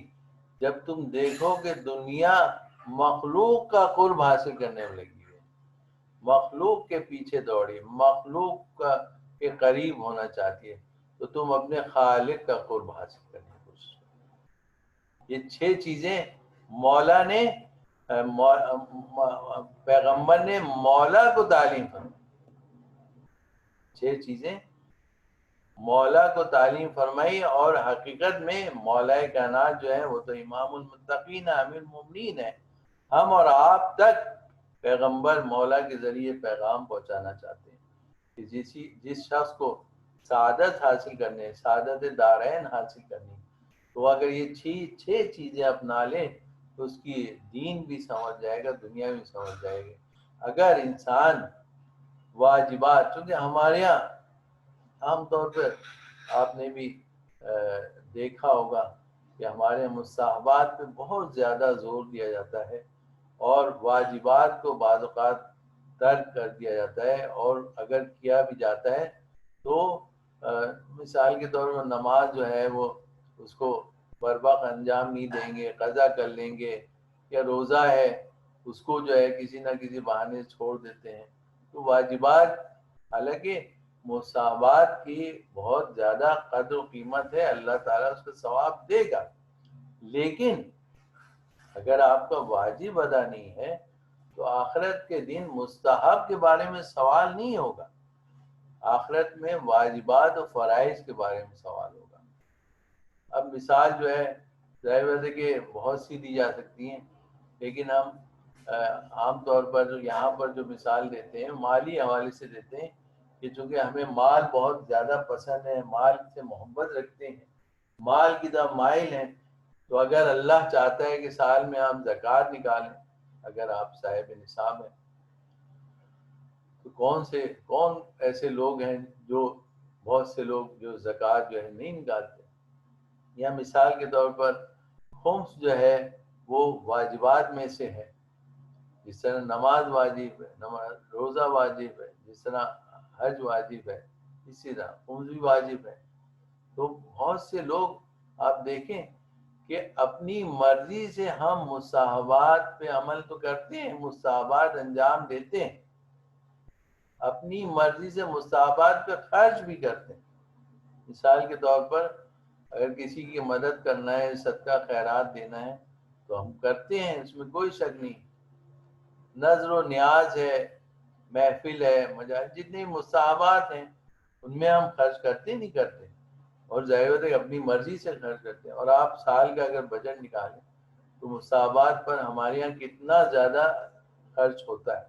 جب تم دیکھو کہ دنیا مخلوق کا قرب حاصل کرنے میں لگی ہے، مخلوق کے پیچھے دوڑی، مخلوق کے قریب ہونا چاہتی ہے، تو تم اپنے خالق کا قرب حاصل کرنے کی کوشش کرو۔ یہ 6 چیزیں مولا نے، پیغمبر نے مولا کو تعلیم فرمائی، 6 چیزیں مولا کو تعلیم فرمائی، اور حقیقت میں مولا کائنات جو ہے وہ تو امام المتقین امیر المومنین ہے. ہم اور آپ تک پیغمبر مولا کے ذریعے پیغام پہنچانا چاہتے ہیں کہ جس شخص کو سعادت حاصل کرنے، سعادت دارین حاصل کرنی، تو اگر یہ چھ چیزیں اپنا لے تو اس کی دین بھی سمجھ جائے گا، دنیا بھی سمجھ جائے گی. اگر انسان واجبات، چونکہ ہمارے یہاں عام طور پر آپ نے بھی دیکھا ہوگا کہ ہمارے مستحبات پہ بہت زیادہ زور دیا جاتا ہے، اور واجبات کو بعض اوقات ترک کر دیا جاتا ہے، اور اگر کیا بھی جاتا ہے تو مثال کے طور پر نماز جو ہے وہ اس کو بروقت انجام نہیں دیں گے، قضا کر لیں گے، یا روزہ ہے اس کو جو ہے کسی نہ کسی بہانے چھوڑ دیتے ہیں. تو واجبات، حالانکہ مصابات کی بہت زیادہ قدر و قیمت ہے، اللہ تعالیٰ اس کو ثواب دے گا، لیکن اگر آپ کا واجب ادا نہیں ہے تو آخرت کے دن مستحب کے بارے میں سوال نہیں ہوگا، آخرت میں واجبات و فرائض کے بارے میں سوال ہوگا. اب مثال جو ہے ظاہر ہے کہ بہت سی دی جا سکتی ہیں، لیکن ہم عام طور پر جو یہاں پر جو مثال دیتے ہیں مالی حوالے سے دیتے ہیں کہ چونکہ ہمیں مال بہت زیادہ پسند ہے، مال سے محبت رکھتے ہیں، مال کی طرف مائل ہیں، تو اگر اللہ چاہتا ہے کہ سال میں آپ زکوٰۃ نکالیں، اگر آپ صاحب نصاب ہیں، تو کون ایسے لوگ ہیں جو بہت سے لوگ جو زکوٰۃ جو ہے نہیں نکالتے. یا مثال کے طور پر خمس جو ہے وہ واجبات میں سے ہے، جس طرح نماز واجب ہے، روزہ واجب ہے، جس طرح حج واجب ہے، اسی طرح خمس بھی واجب ہے. تو بہت سے لوگ آپ دیکھیں کہ اپنی مرضی سے ہم مستحبات پہ عمل تو کرتے ہیں، مستحبات انجام دیتے ہیں، اپنی مرضی سے مستحبات پہ خرچ بھی کرتے ہیں. مثال کے طور پر اگر کسی کی مدد کرنا ہے، صدقہ خیرات دینا ہے تو ہم کرتے ہیں، اس میں کوئی شک نہیں. نظر و نیاز ہے، محفل ہے، مجاہد، جتنے مستحبات ہیں ان میں ہم خرچ کرتے نہیں کرتے، اور ظاہر ہے اپنی مرضی سے خرچ کرتے ہیں. اور آپ سال کا اگر بجٹ نکالیں تو مستحبات پر ہمارے یہاں کتنا زیادہ خرچ ہوتا ہے،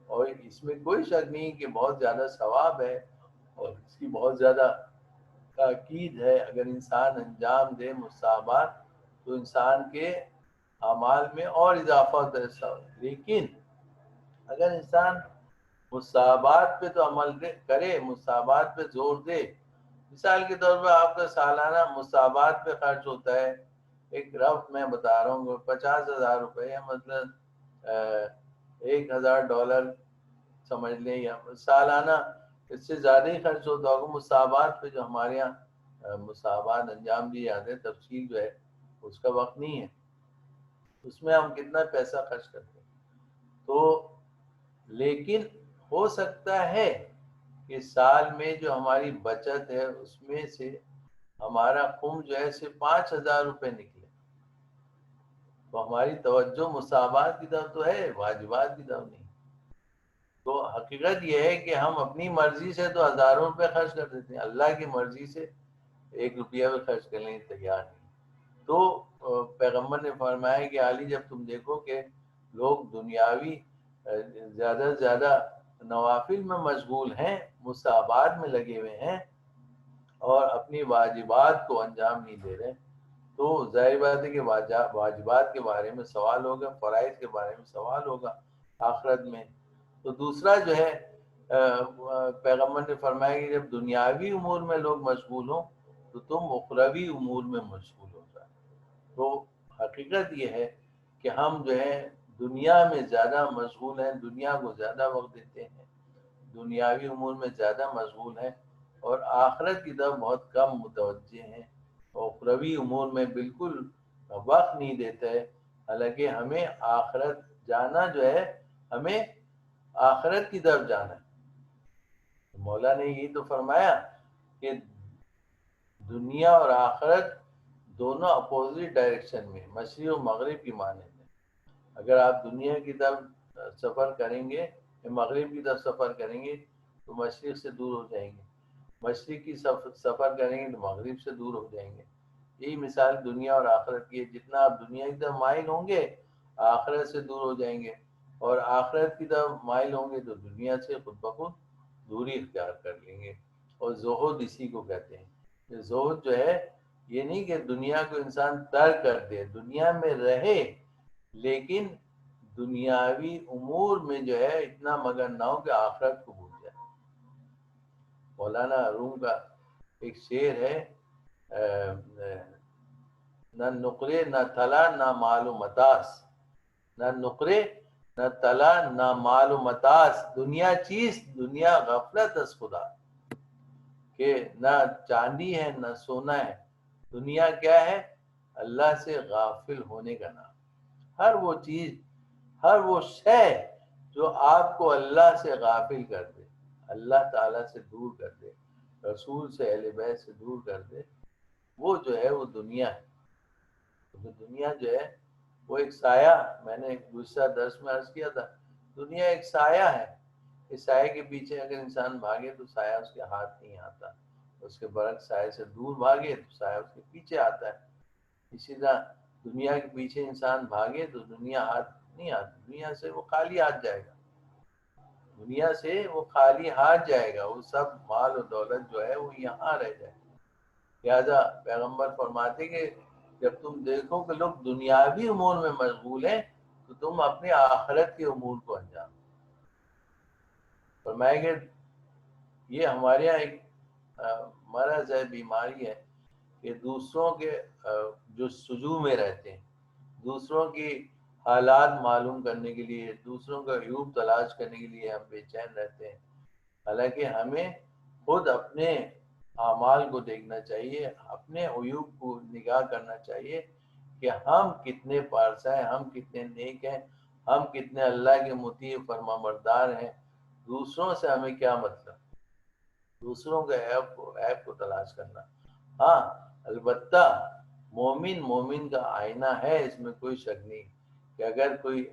اور اس میں کوئی شک نہیں کہ بہت زیادہ ثواب ہے اور اس کی بہت زیادہ تاکید ہے. اگر انسان انجام دے مستحبات تو انسان کے اعمال میں اور اضافہ ہوتا ہے. لیکن اگر انسان مستحبات پہ تو عمل کرے، مستحبات پہ زور دے، مثال کے طور پر آپ کا سالانہ مستحبات پہ خرچ ہوتا ہے، ایک رف میں بتا رہا ہوں، 50,000 روپے یا مطلب $1,000 سمجھ لیں، یا سالانہ اس سے زیادہ ہی خرچ ہوتا ہوگا مستحبات پہ. جو ہمارے یہاں مستحبات انجام دیے جاتے ہیں، تفصیل جو ہے اس کا وقت نہیں ہے، اس میں ہم کتنا پیسہ خرچ کرتے ہیں. تو لیکن ہو سکتا ہے کہ سال میں جو ہماری بچت ہے اس میں سے ہمارا خم جو ہے صرف 5,000 روپے نکلے، تو ہماری توجہ مستحبات کی طرف تو ہے، واجبات کی طرف نہیں. تو حقیقت یہ ہے کہ ہم اپنی مرضی سے تو ہزاروں روپے خرچ کر دیتے ہیں، اللہ کی مرضی سے 1 روپیہ بھی خرچ کرنے کی تیار نہیں. تو پیغمبر نے فرمایا کہ علی، جب تم دیکھو کہ لوگ دنیاوی زیادہ سے زیادہ نوافل میں مشغول ہیں، مستحبات میں لگے ہوئے ہیں، اور اپنی واجبات کو انجام نہیں دے رہے، تو ظاہر بات ہے کہ واجبات کے بارے میں سوال ہوگا، فرائض کے بارے میں سوال ہوگا آخرت میں. تو دوسرا جو ہے پیغمبر نے فرمایا کہ جب دنیاوی امور میں لوگ مشغول ہوں تو تم اخروی امور میں مشغول ہو جائے. تو حقیقت یہ ہے کہ ہم جو ہے دنیا میں زیادہ مشغول ہیں، دنیا کو زیادہ وقت دیتے ہیں، دنیاوی امور میں زیادہ مشغول ہیں، اور آخرت کی طرف بہت کم متوجہ ہیں، اور اخروی امور میں بالکل وقت نہیں دیتا ہے. حالانکہ ہمیں آخرت جانا جو ہے، ہمیں آخرت کی طرف جانا ہے. مولا نے یہ تو فرمایا کہ دنیا اور آخرت دونوں اپوزٹ ڈائریکشن میں، مشرق و مغرب کی مانند ہے. اگر آپ دنیا کی طرف سفر کریں گے یا مغرب کی طرف سفر کریں گے تو مشرق سے دور ہو جائیں گے، مشرق کی سفر کریں گے تو مغرب سے دور ہو جائیں گے. یہی مثال دنیا اور آخرت کی ہے. جتنا آپ دنیا کی طرف مائل ہوں گے آخرت سے دور ہو جائیں گے, اور آخرت کی طرف مائل ہوں گے تو دنیا سے خود بخود دوری اختیار کر لیں گے. اور زہد اسی کو کہتے ہیں. زہد جو ہے یہ نہیں کہ دنیا کو انسان ترک کر دے, دنیا میں رہے لیکن دنیاوی امور میں جو ہے اتنا مگن نہ ہو کہ آخرت کو بھول جائے. مولانا روم کا ایک شعر ہے, نہ نقرے نہ تلا نہ مال و متاس, نہ نقرے نہ تلا نہ مال و متاس, دنیا چیز دنیا غفلت از خدا. کہ نہ چاندی ہے نہ سونا ہے, دنیا کیا ہے؟ اللہ سے غافل ہونے کا نام. ہر وہ چیز, ہر وہ شے جو آپ کو اللہ سے غافل کر دے, اللہ تعالیٰ سے دور کر دے, رسول سے اہل بیت سے دور کر دے, وہ جو ہے وہ دنیا ہے. تو دنیا جو ہے وہ ایک سایہ, میں نے دوسرا درس میں عرض کیا تھا, دنیا ایک سایہ ہے. اس سایہ کے پیچھے اگر انسان بھاگے تو سایہ اس کے ہاتھ نہیں آتا, اس کے برعکس سایہ سے دور بھاگے تو سایہ اس کے پیچھے آتا ہے. اسی طرح دنیا کے پیچھے انسان بھاگے تو دنیا ہاتھ نہیں آتی, دنیا سے وہ خالی ہاتھ جائے گا, دنیا سے وہ خالی ہاتھ جائے گا. وہ سب مال و دولت جو ہے وہ یہاں رہ جائے گا. لہٰذا پیغمبر فرماتے کہ جب تم دیکھو کہ لوگ دنیاوی امور میں مشغول ہیں تو تم اپنے آخرت کے امور کو انجام دو. فرمائے کہ یہ ہمارے یہاں ایک مرض ہے, بیماری ہے کہ دوسروں کے جو سجو میں رہتے ہیں, دوسروں کی حالات معلوم کرنے کے لیے, دوسروں کا عیوب تلاش کرنے کے لیے ہم بے چین رہتے ہیں. حالانکہ ہمیں خود اپنے اعمال کو دیکھنا چاہیے, اپنے عیوب کو نگاہ کرنا چاہیے کہ ہم کتنے پارسا ہیں, ہم کتنے نیک ہیں, ہم کتنے اللہ کے مطیع فرما بردار ہیں. دوسروں سے ہمیں کیا مطلب, دوسروں کے عیب کو تلاش کرنا. ہاں البتہ مومن کا آئینہ ہے, اس میں کوئی شک نہیں کہ اگر کوئی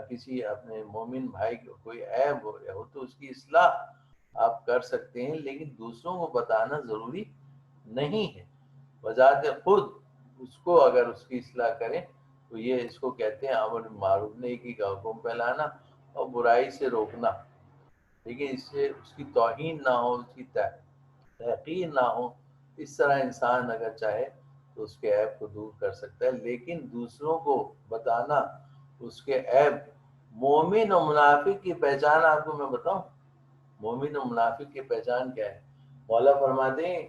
کسی اپنے مومن بھائی کو کوئی عیب ہو تو اس کی اصلاح آپ کر سکتے ہیں, لیکن دوسروں کو بتانا ضروری نہیں ہے. بذات خود اس کو اگر اس کی اصلاح کریں تو یہ اس کو کہتے ہیں امر بالمعروف, نیکی کا حکم پھیلانا اور برائی سے روکنا. لیکن اس سے اس کی توہین نہ ہو, اس کی تحقیر نہ ہو. اس طرح انسان اگر چاہے تو اس کے عیب کو دور کر سکتا ہے. لیکن دوسروں کو بتانا اس کے عیب, مومن و منافق کی پہچان آپ کو میں بتاؤں, مومن و منافق کی پہچان کیا ہے؟ مولا فرماتے ہیں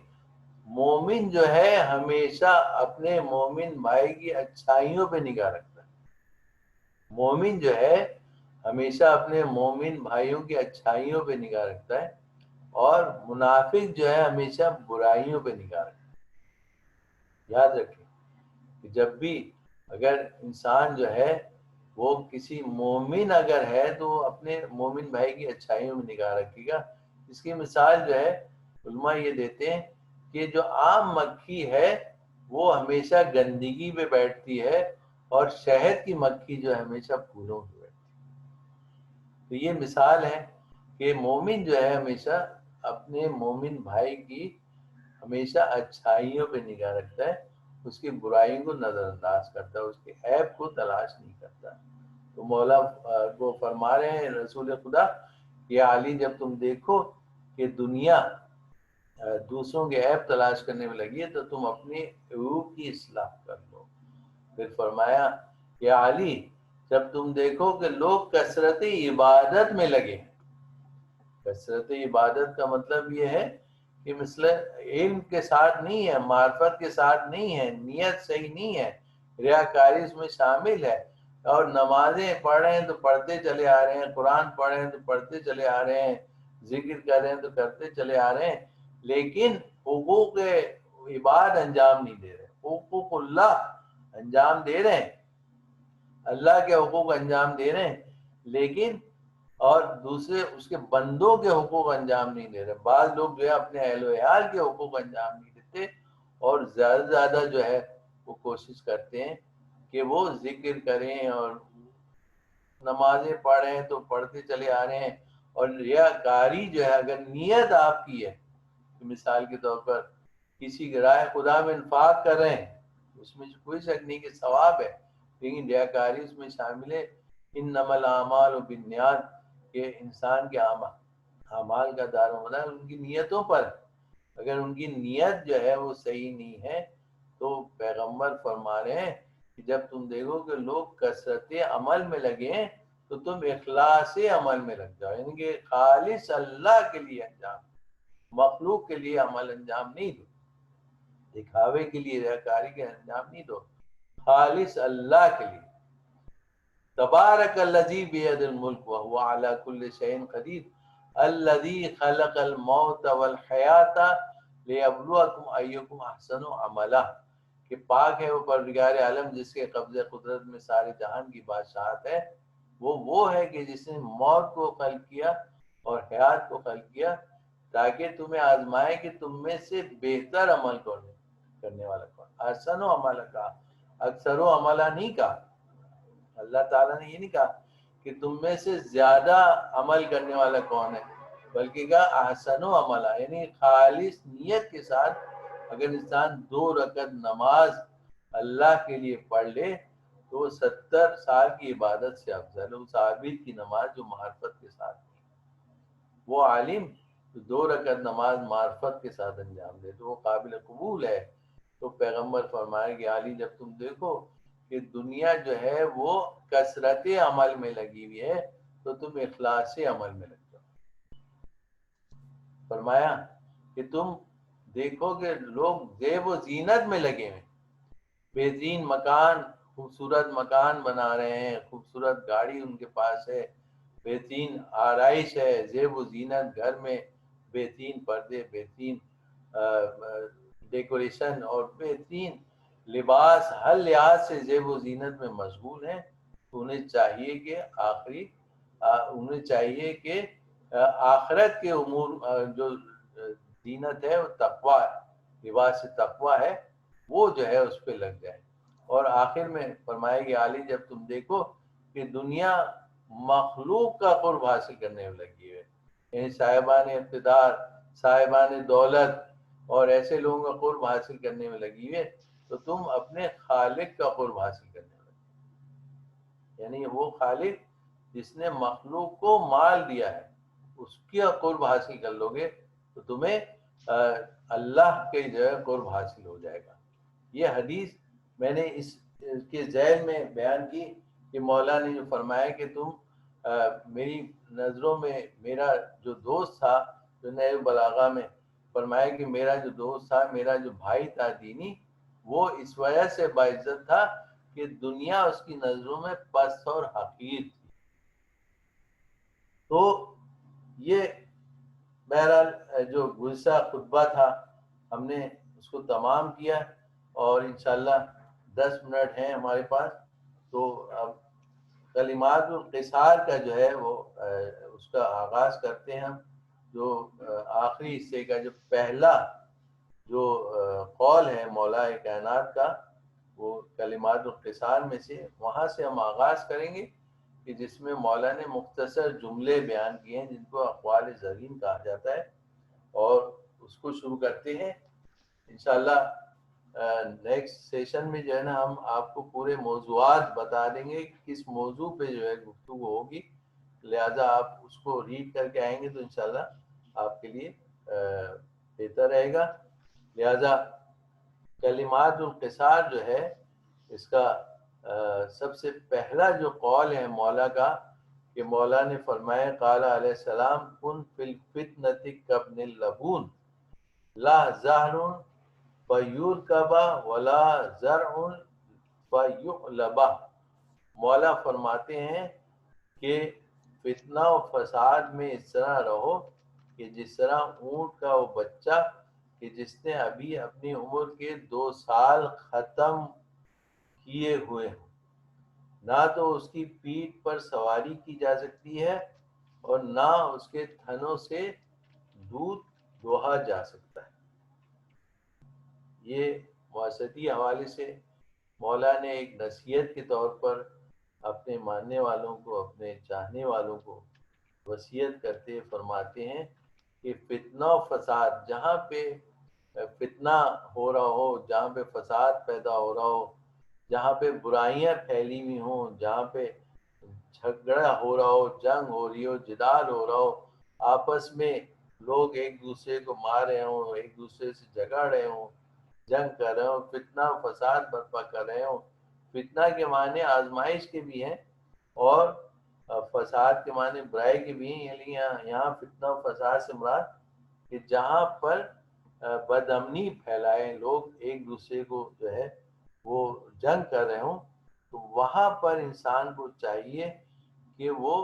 مومن جو ہے ہمیشہ اپنے مومن بھائی کی اچھائیوں پہ نگاہ رکھتا ہے. مومن جو ہے ہمیشہ اپنے مومن بھائیوں کی اچھائیوں پہ نگاہ رکھتا ہے, اور منافق جو ہے ہمیشہ برائیوں پہ نگاہ رکھتا ہے. یاد رکھیں کہ جب بھی اگر انسان جو ہے وہ کسی مومن اگر ہے تو اپنے مومن بھائی کی اچھائیوں میں نگاہ رکھے گا. اس کی مثال جو ہے علماء یہ دیتے ہیں کہ جو عام مکھی ہے وہ ہمیشہ گندگی پہ بیٹھتی ہے, اور شہد کی مکھی جو ہے ہمیشہ پھولوں پہ بیٹھتی ہے. تو یہ مثال ہے کہ مومن جو ہے ہمیشہ اپنے مومن بھائی کی ہمیشہ اچھائیوں پہ نگاہ رکھتا ہے, اس کی برائیوں کو نظر انداز کرتا ہے, اس کے عیب کو تلاش نہیں کرتا. تو مولا کو فرما رہے ہیں رسول خدا کہ علی جب تم دیکھو کہ دنیا دوسروں کے عیب تلاش کرنے میں لگی ہے تو تم اپنے عیوب کی اصلاح کر لو. پھر فرمایا کہ علی جب تم دیکھو کہ لوگ کثرت عبادت میں لگے, کثرت عبادت کا مطلب یہ ہے کہ مثل علم کے ساتھ نہیں ہے, معرفت کے ساتھ نہیں ہے, نیت صحیح نہیں ہے, ریاکاری اس میں شامل ہے, اور نمازیں پڑھ رہے ہیں تو پڑھتے چلے آ رہے ہیں, قرآن پڑھ رہے ہیں تو پڑھتے چلے آ رہے ہیں, ذکر کر رہے ہیں تو کرتے چلے آ رہے ہیں, لیکن حقوق عباد انجام نہیں دے رہے. حقوق اللہ انجام دے رہے ہیں, اللہ کے حقوق انجام دے رہے ہیں, لیکن اور دوسرے اس کے بندوں کے حقوق انجام نہیں دے رہے. بعض لوگ جو ہے اپنے اہل و عیال کے حقوق انجام نہیں دیتے, اور زیادہ سے زیادہ جو ہے وہ کوشش کرتے ہیں کہ وہ ذکر کریں اور نمازیں پڑھ رہے ہیں تو پڑھتے چلے آ رہے ہیں. اور ریاکاری جو ہے اگر نیت آپ کی ہے مثال کے طور پر کسی کی راہ خدا میں انفاق کر رہے ہیں، اس میں کوئی شک نہیں کہ ثواب ہے، لیکن ریاکاری اس میں شامل ہے۔ انما الاعمال بالنیات، کہ انسان کے اعمال کا دار و مدار ان کی نیتوں پر ہے۔ اگر ان کی نیت جو ہے وہ صحیح نہیں ہے تو پیغمبر فرما رہے ہیں کہ جب تم دیکھو کہ لوگ کثرت عمل میں لگے ہیں تو تم اخلاص عمل میں لگ جاؤ، یعنی کہ خالص اللہ کے لیے انجام، مخلوق کے لیے عمل انجام نہیں دو، دکھاوے کے لیے ریاکاری کے انجام نہیں دو، خالص اللہ کے لیے۔ تبارک الذی بیدہ الملک وہو علی کل شیء قدیر الذی خلق الموت والحیات لیبلوکم ایکم احسن عملا، کہ پاک ہے وہ پروردگار عالم جس کے قبضہ قدرت میں سارے جہان کی بادشاہت ہے، وہ ہے کہ جس نے موت کو خلق کیا اور حیات کو خلق کیا تاکہ تمہیں آزمائے کہ تم میں سے بہتر عمل کرنے والا کون، احسن عمل کا، اکثر عملہ نہیں کہا، اللہ تعالیٰ نے یہ نہیں کہا کہ تم میں سے زیادہ عمل کرنے والا کون ہے، بلکہ کہا احسن عملہ، یعنی خالص نیت کے ساتھ اگر انسان 2 رکعت نماز اللہ کے لیے پڑھ لے تو وہ 70 سال کی عبادت سے افضل ہے۔ اس عابد کی نماز جو معرفت کے ساتھ نہیں، وہ عالم 2 رکعت نماز معرفت کے ساتھ انجام دے تو وہ قابل قبول ہے۔ تو پیغمبر فرمائے کہ علی جب تم دیکھو کہ دنیا جو ہے وہ کثرت عمل میں لگی ہوئی ہے تو تم اخلاص عمل میں لگ جاؤ۔ فرمایا کہ تم دیکھو کہ لوگ زیب و زینت میں لگے ہوئے، بہترین مکان، خوبصورت مکان بنا رہے ہیں، خوبصورت گاڑی ان کے پاس ہے، بہترین آرائش ہے، زیب و زینت گھر میں، بہترین پردے، بہترین ڈیکوریشن اور بہترین لباس، ہر لحاظ سے زیب و زینت میں مشغول ہیں، تو انہیں چاہیے کہ آخرت کے امور جو زینت ہے وہ تقوی، لباس تقوی ہے، وہ جو ہے اس پہ لگ جائے۔ اور آخر میں فرمائے گی علی جب تم دیکھو کہ دنیا مخلوق کا قرب حاصل کرنے میں لگی ہے، یعنی صاحبان اقتدار، صاحبان دولت اور ایسے لوگوں کا قرب حاصل کرنے میں لگی ہے تو تم اپنے خالق کا قرب حاصل کرنے میں لگی، یعنی وہ خالق جس نے مخلوق کو مال دیا ہے اس کا قرب حاصل کر لو گے تو تمہیں اللہ کے جو ہے قرب حاصل ہو جائے گا۔ یہ حدیث میں نے اس کے ذیل میں بیان کی کہ مولا نے جو فرمایا کہ تم میری نظروں میں میرا جو دوست تھا، جو نہج البلاغہ میں فرمایا کہ میرا جو دوست تھا، میرا جو بھائی تھا دینی، وہ اس وجہ سے باعزت تھا کہ دنیا اس کی نظروں میں پست اور حقیر تھی۔ تو یہ بہرحال جو گزشتہ خطبہ تھا ہم نے اس کو تمام کیا اور انشاءاللہ 10 منٹ ہیں ہمارے پاس، تو اب کلمات القصار کا جو ہے وہ اس کا آغاز کرتے ہیں ہم، جو آخری حصے کا جو پہلا جو قول ہے مولا کائنات کا، وہ کلمات القصار میں سے، وہاں سے ہم آغاز کریں گے کہ جس میں مولا نے مختصر جملے بیان کیے ہیں جن کو اقوال زرین کہا جاتا ہے، اور اس کو شروع کرتے ہیں انشاءاللہ۔ نیکسٹ سیشن میں جو ہے نا ہم آپ کو پورے موضوعات بتا دیں گے کس موضوع پہ جو ہے گفتگو ہوگی، لہذا آپ اس کو ریڈ کر کے آئیں گے تو انشاءاللہ آپ کے لیے بہتر رہے گا۔ لہذا کلمات القصار جو ہے اس کا سب سے پہلا جو قول ہے مولا کا کہ مولا نے فرمایا قال علیہ السلام کن فی الفتنۃ کابن اللبون لا زہر فیرکبہ ولا زرع فیعلبہ۔ مولا فرماتے ہیں کہ فتنہ و فساد میں اس طرح رہو کہ جس طرح اونٹ کا وہ بچہ کہ جس نے ابھی اپنی عمر کے 2 سال ختم کیے ہوئے ہیں، نہ تو اس کی پیٹھ پر سواری کی جا سکتی ہے اور نہ اس کے تھنوں سے دودھ دوہا جا سکتا ہے۔ یہ معاشرتی حوالے سے مولا نے ایک نصیحت کے طور پر اپنے ماننے والوں کو، اپنے چاہنے والوں کو وصیت کرتے فرماتے ہیں کہ فتنہ و فساد، جہاں پہ فتنہ ہو رہا ہو، جہاں پہ فساد پیدا ہو رہا ہو، جہاں پہ برائیاں پھیلی ہوئی ہوں، جہاں پہ جھگڑا ہو رہا ہو، جنگ ہو رہی ہو، جدال ہو رہا ہو، آپس میں لوگ ایک دوسرے کو مار رہے ہوں، ایک دوسرے سے جھگڑ رہے ہوں، جنگ کر رہے ہوں، فتنہ و فساد برپا کر رہے ہوں. فتنہ کے معنی آزمائش کے بھی ہیں اور فساد کے معنی برائی کے بھی ہیں. یعنی یہاں فتنہ و فساد سے مراد کہ جہاں پر بد امنی پھیلائے لوگ، ایک دوسرے کو جو ہے وہ جنگ کر رہے ہوں، تو وہاں پر انسان کو چاہیے کہ وہ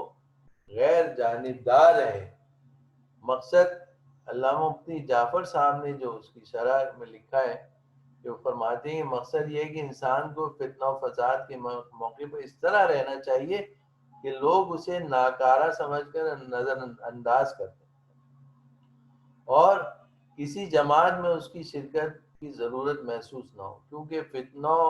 غیر جانبدار رہے. مقصد علامہ مفتی جعفر صاحب نے جو اس کی شرح میں لکھا ہے کہ وہ فرماتے ہیں مقصد یہ ہے کہ انسان کو فتنہ و فساد کے موقع پر اس طرح رہنا چاہیے کہ لوگ اسے ناکارہ سمجھ کر نظر انداز کرتے اور کسی جماعت میں اس کی شرکت کی ضرورت محسوس نہ ہو، کیونکہ فتنوں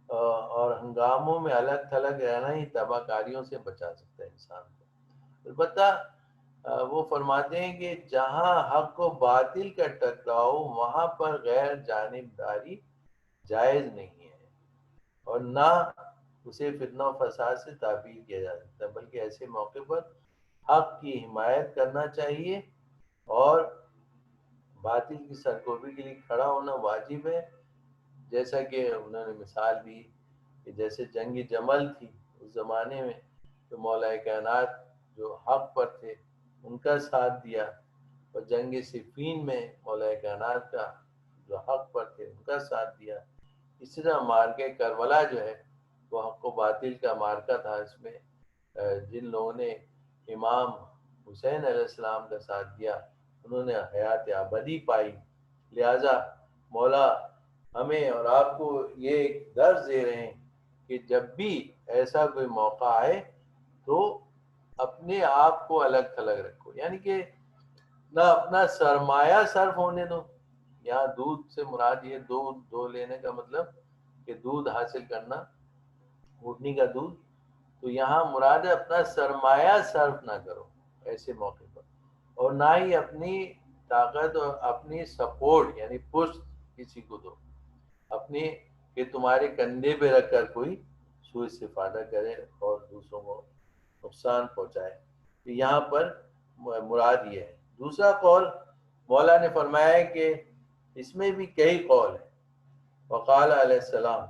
اور ہنگاموں میں الگ تھلگ رہنا ہی تباہ کاریوں سے بچا سکتا ہے انسان کو. البتہ وہ فرماتے ہیں کہ جہاں حق و باطل کا ٹکراؤ وہاں پر غیر جانبداری جائز نہیں ہے اور نہ اسے فتنہ و فساد سے تعبیر کیا جا سکتا، بلکہ ایسے موقع پر حق کی حمایت کرنا چاہیے اور باطل کی سرکوبی کے لیے کھڑا ہونا واجب ہے. جیسا کہ انہوں نے مثال دی کہ جیسے جنگ جمل تھی اس زمانے میں، تو مولا کائنات جو حق پر تھے ان کا ساتھ دیا، اور جنگ صفین میں مولا کائنات کا جو حق پر تھے ان کا ساتھ دیا. اسی طرح مارکے کربلا جو ہے وہ حق و باطل کا مارکا تھا. اس میں جن لوگوں نے امام حسین علیہ السلام کا ساتھ دیا انہوں نے حیات ابدی پائی. لہذا مولا ہمیں اور آپ کو یہ ایک درس دے رہے ہیں کہ جب بھی ایسا کوئی موقع آئے تو اپنے آپ کو الگ تھلگ رکھو، یعنی کہ نہ اپنا سرمایہ صرف ہونے دو. یہاں دودھ سے مراد یہ دو لینے کا مطلب کہ دودھ حاصل کرنا، اونٹنی کا دودھ، تو یہاں مراد ہے اپنا سرمایہ صرف نہ کرو ایسے موقع پر، اور نہ ہی اپنی طاقت اور اپنی سپورٹ یعنی پشت کسی کو دو اپنی کہ تمہارے کندھے پہ رکھ کر کوئی سوء استفادہ کرے اور دوسروں کو نقصان پہنچائے. یہاں پر مراد یہ ہے. دوسرا قول مولا نے فرمایا ہے کہ اس میں بھی کئی قول ہیں. وقال علیہ السلام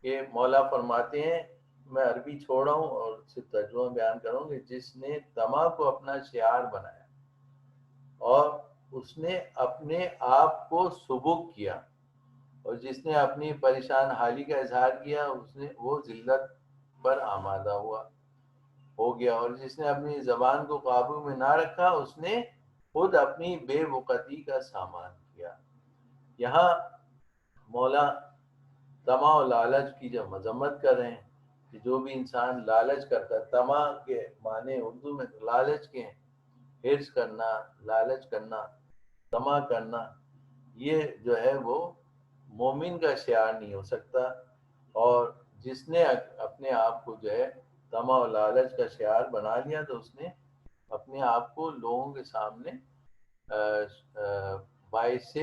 کہ مولا فرماتے ہیں، میں عربی چھوڑ رہا ہوں اور صرف ترجمہ بیان کروں کہ جس نے طمع کو اپنا شعار بنایا اور اس نے اپنے آپ کو سبک کیا، اور جس نے اپنی پریشان حالی کا اظہار کیا اس نے وہ ذلت پر آمادہ ہو گیا، اور جس نے اپنی زبان کو قابو میں نہ رکھا اس نے خود اپنی بے وقتی کا سامان کیا. یہاں مولا طمع و لالچ کی جو مذمت کر رہے ہیں کہ جو بھی انسان لالچ کرتا ہے، طمع کے معنی اردو میں لالچ کے ہیں، حرص کرنا، لالچ کرنا، طمع کرنا، یہ جو ہے وہ مومن کا شعار نہیں ہو سکتا. اور جس نے اپنے آپ کو جو ہے طمع و لالچ کا شعار بنا لیا تو اس نے اپنے آپ کو لوگوں کے سامنے باعث